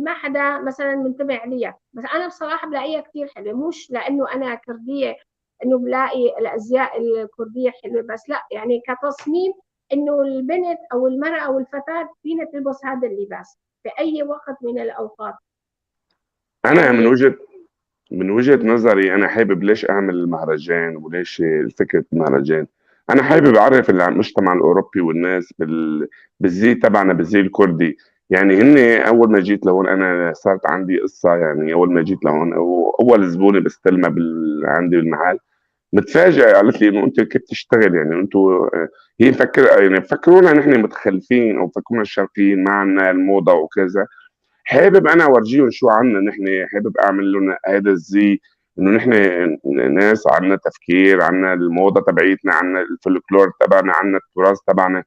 ما حدا مثلا منتبه عليها. بس انا بصراحه بلاقيها كثير حلوه، مش لانه انا كرديه انه بلاقي الازياء الكرديه حلوه، بس لا، يعني كتصميم، انه البنت او المراه او الفتاه فينا تلبس هذا اللباس في اي وقت من الاوقات. انا يعني من وجهة نظري انا حابب ليش اعمل المهرجان وليش فكرة المهرجان. انا حابب اعرف المجتمع الاوروبي والناس بالزي تبعنا، بالزي الكردي. يعني هن اول ما جيت لهون انا صارت عندي قصه. يعني اول ما جيت لهون اول زبونه بستلمها عندي بالمحل متفاجئه، قالت لي انه انت كيف تشتغل؟ يعني انتوا هي مفكر يعني بفكرونا نحن متخلفين او بفكرونا الشرقيين ما عنا الموضه وكذا. حابب انا اورجيهم شو عنا نحن، حابب اعمل لهم هذا الزي، انه نحن ناس عنا تفكير، عنا الموضه تبعيتنا، عنا الفولكلور تبعنا، عنا التراث تبعنا.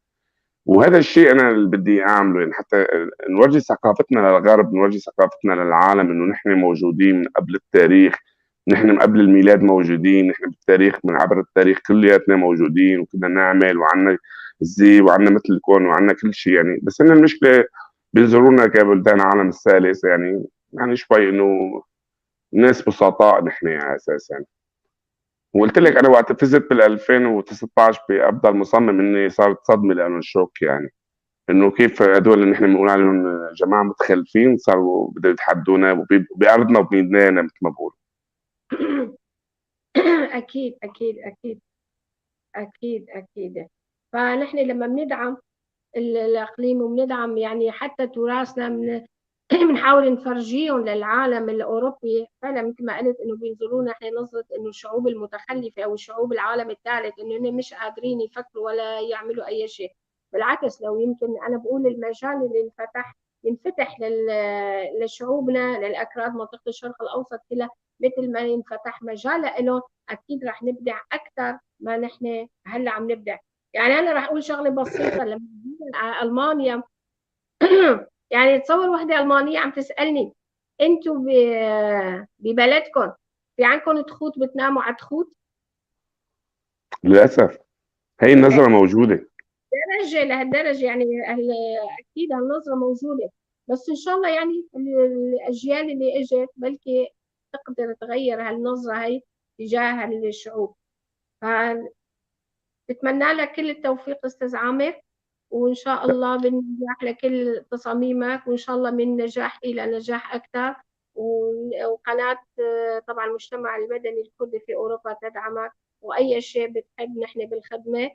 وهذا الشيء انا اللي بدي اعمله، يعني حتى نورجي ثقافتنا للغرب، نورجي ثقافتنا للعالم، انه نحن موجودين من قبل التاريخ، نحن من قبل الميلاد موجودين، نحن بالتاريخ من عبر التاريخ كلياتنا موجودين وكنا نعمل وعنا الزي وعنا مثل الكون وعنا كل شيء. يعني بس إن المشكله بينظرونا كبلدان عالم الثالث، يعني شوي انه ناس بسطاء نحن على اساس يعني. وقلت لك انا وقت فزت بال 2019 بافضل مصمم اني صارت صدمه لانه شوك يعني، انه كيف هدول اللي نحن بنقول عليهم جماعه متخلفين صاروا بدهم يتحدونا بارضنا وبميداننا مثل ما بقول. أكيد أكيد أكيد أكيد أكيد. فنحن لما بندعم الإقليم وبندعم يعني حتى تراثنا بنحاول نفرجيهم للعالم الأوروبي. فعلا مثل ما قلت إنه بينظرونا إحنا نظرة إنه الشعوب المتخلفة أو الشعوب العالم الثالث، إنه هن مش قادرين يفكروا ولا يعملوا أي شيء. بالعكس، لو يمكن أنا بقول المجال اللي ينفتح لشعوبنا، للأكراد منطقة الشرق الأوسط كلها، مثل ما ينفتح مجال لهم، أكيد رح نبدع أكثر ما نحن هلا عم نبدع. يعني أنا رح أقول شغلة بسيطة. لما جينا ألمانيا يعني تصور وحدة ألمانية عم تسألني: انتوا ببلدكم في عندكم تخوت بتناموا على تخوت؟ للاسف هي النظره موجوده. لهالدرجة يعني أكيد هالنظرة موجودة. بس إن شاء الله يعني الأجيال اللي إجت بلكي تقدر تغير هالنظرة هي تجاه الشعوب. فبتمنى لك كل التوفيق أستاذ عامر، وإن شاء الله بالنجاح لكل تصاميمك، وإن شاء الله من نجاح إلى نجاح أكثر. وقناة طبعا المجتمع المدني الكردي في أوروبا تدعمك، وأي شيء بتحب نحن بالخدمة.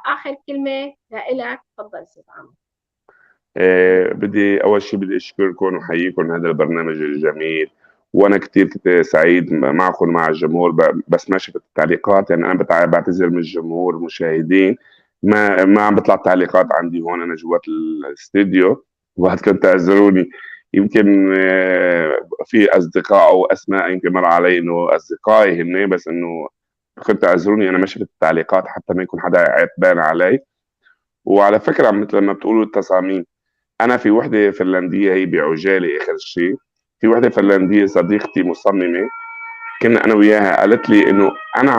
آخر كلمة لإلك، تفضل أستاذ عامر. بدي اول شيء بدي اشكركم واحييكم هذا البرنامج الجميل. وانا كثير كنت سعيد معكم مع الجمهور. بس ما شفت التعليقات، يعني انا بعتذر من الجمهور المشاهدين، ما عم بطلع التعليقات عندي هون، انا جوات الاستديو. وقت كنت تعذروني. يمكن في اصدقاء او اسماء يمكن مر علي انه اصدقائي هن، بس انه كنت تعذروني انا ما شفت التعليقات حتى ما يكون حدا عتبان علي. وعلى فكره مثل ما بتقولوا التصاميم، انا في وحده فنلنديه هي بعجاله اخر شيء، في وحده فنلنديه صديقتي مصممه كنا انا وياها، قالت لي انه انا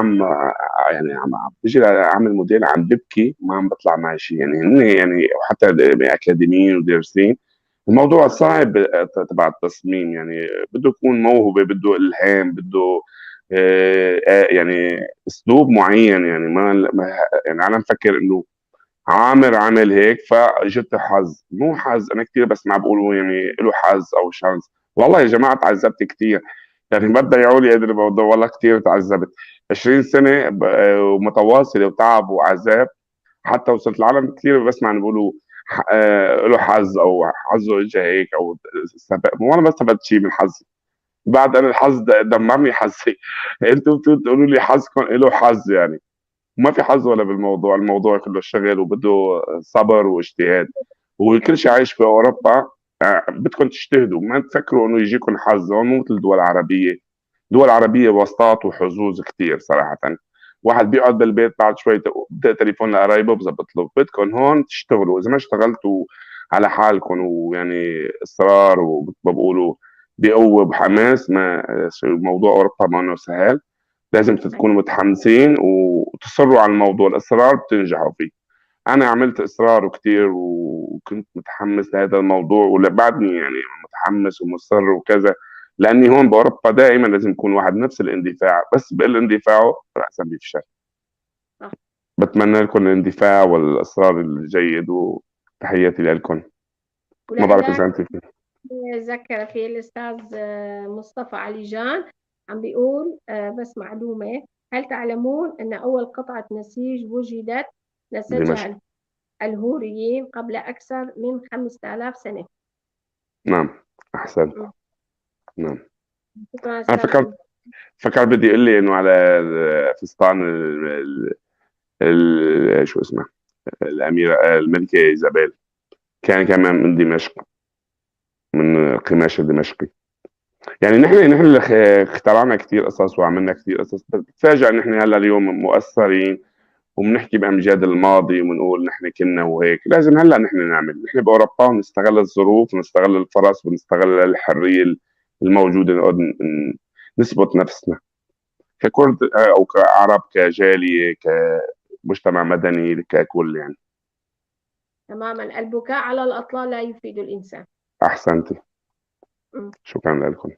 يعني عم بيجي اعمل موديل عم ببكي ما عم بطلع معي شيء. يعني هن يعني حتى اكاديميين ودارسين الموضوع صعب تبع التصميم. يعني بده يكون موهبه، بده الهام، بده يعني اسلوب معين. يعني يعني انا مفكر انه عامر عمل هيك فاجت حظ، مو حظ. انا كثير بسمع بقولوا يعني له حظ او شانس. والله يا جماعه تعذبت كثير، يعني ما تضيعوا لي هذا الموضوع. والله كثير تعذبت 20 سنه متواصله وتعب وعذاب، حتى وصلت العالم كثير بسمع عن بيقولوا له حظ او حظه اجى هيك او وانا ما استفدت شيء من حظي. بعد انا الحظ دمرني حظي. انتم بتقولوا لي حظكم له حظ، يعني ما في حظ ولا بالموضوع. الموضوع كله شغل وبده صبر واجتهاد، وكل شيء عايش في اوروبا. بدكم تجتهدوا، ما تفكروا انه يجيكم حظ. هون مو مثل الدول العربيه، دول عربيه وسطات وحظوظ كثير صراحه. واحد بيقعد بالبيت بعد شوي بده تليفون لقرايبه بظبط له. بدكم هون تشتغلوا، اذا ما اشتغلتوا على حالكم ويعني اصرار ومثل ما بقولوا بقوه بحماس، ما موضوع اوروبا ما انه سهل. لازم تكونوا متحمسين وتصروا على الموضوع. الإصرار بتنجحوا فيه. أنا عملت إصرار وكتير وكنت متحمس لهذا الموضوع، ولبعدني يعني متحمس ومصر وكذا. لأني هون بأوروبا دائما لازم يكون واحد نفس الاندفاع، بس بقل اندفاعه رأسا بيفشل. صح. بتمنى لكم الاندفاع والإصرار الجيد، وتحياتي لكم. ما بعرف إذا ولإلك أنت فيه. ذكر في الأستاذ مصطفى علي جان عم بيقول بس معلومة: هل تعلمون أن أول قطعة نسيج وجدت دمشق. نسجها الهوريين قبل أكثر من 5000 سنة؟ نعم، أحسنت. م. نعم. شكرا أنا أستاذ. فكرت بدي يقول لي إنه على فستان شو اسمه الأميرة الملكة إيزابيل كان كمان من دمشق، من قماش دمشقي. يعني نحن اللي اخترعنا كثير قصص وعملنا كثير قصص، بتفاجئ ان احنا هلا اليوم مؤثرين وبنحكي بامجاد الماضي ونقول نحن كنا وهيك. لازم هلا نحن نعمل، نحن باوروبا ونستغل الظروف ونستغل الفرص ونستغل الحريه الموجوده، نقعد نثبت نفسنا ككرد او كعرب، كجاليه، كمجتمع مدني، ككل يعني. تماما، البكاء على الأطلال لا يفيد الإنسان. احسنتي. م. شكرا لكم.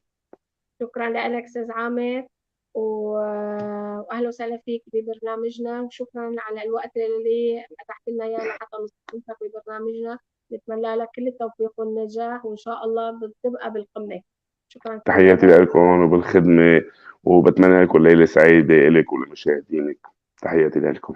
شكرا لك أستاذ عامر، وأهلا وسهلا فيك ببرنامجنا، وشكرا على الوقت اللي أتحت لنا إياه لحتى نستضيفك ببرنامجنا. نتمنى لك كل التوفيق والنجاح، وإن شاء الله بتبقى بالقمة. شكرا. تحياتي لكم وبالخدمة، وبتمنى لكم ليلة سعيدة إلك ولمشاهدينك. تحياتي لكم.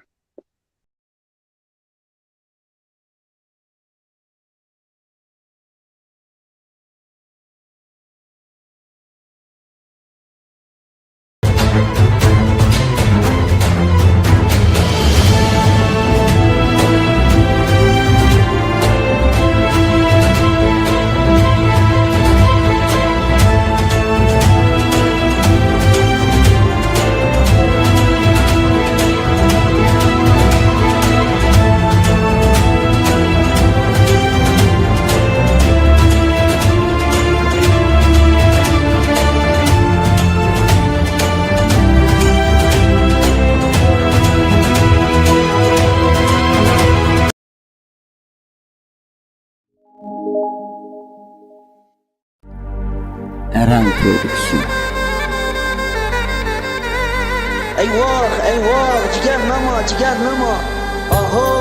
Aran Production. ايوه ايوه، جيكار ماما جيكار ماما. اهو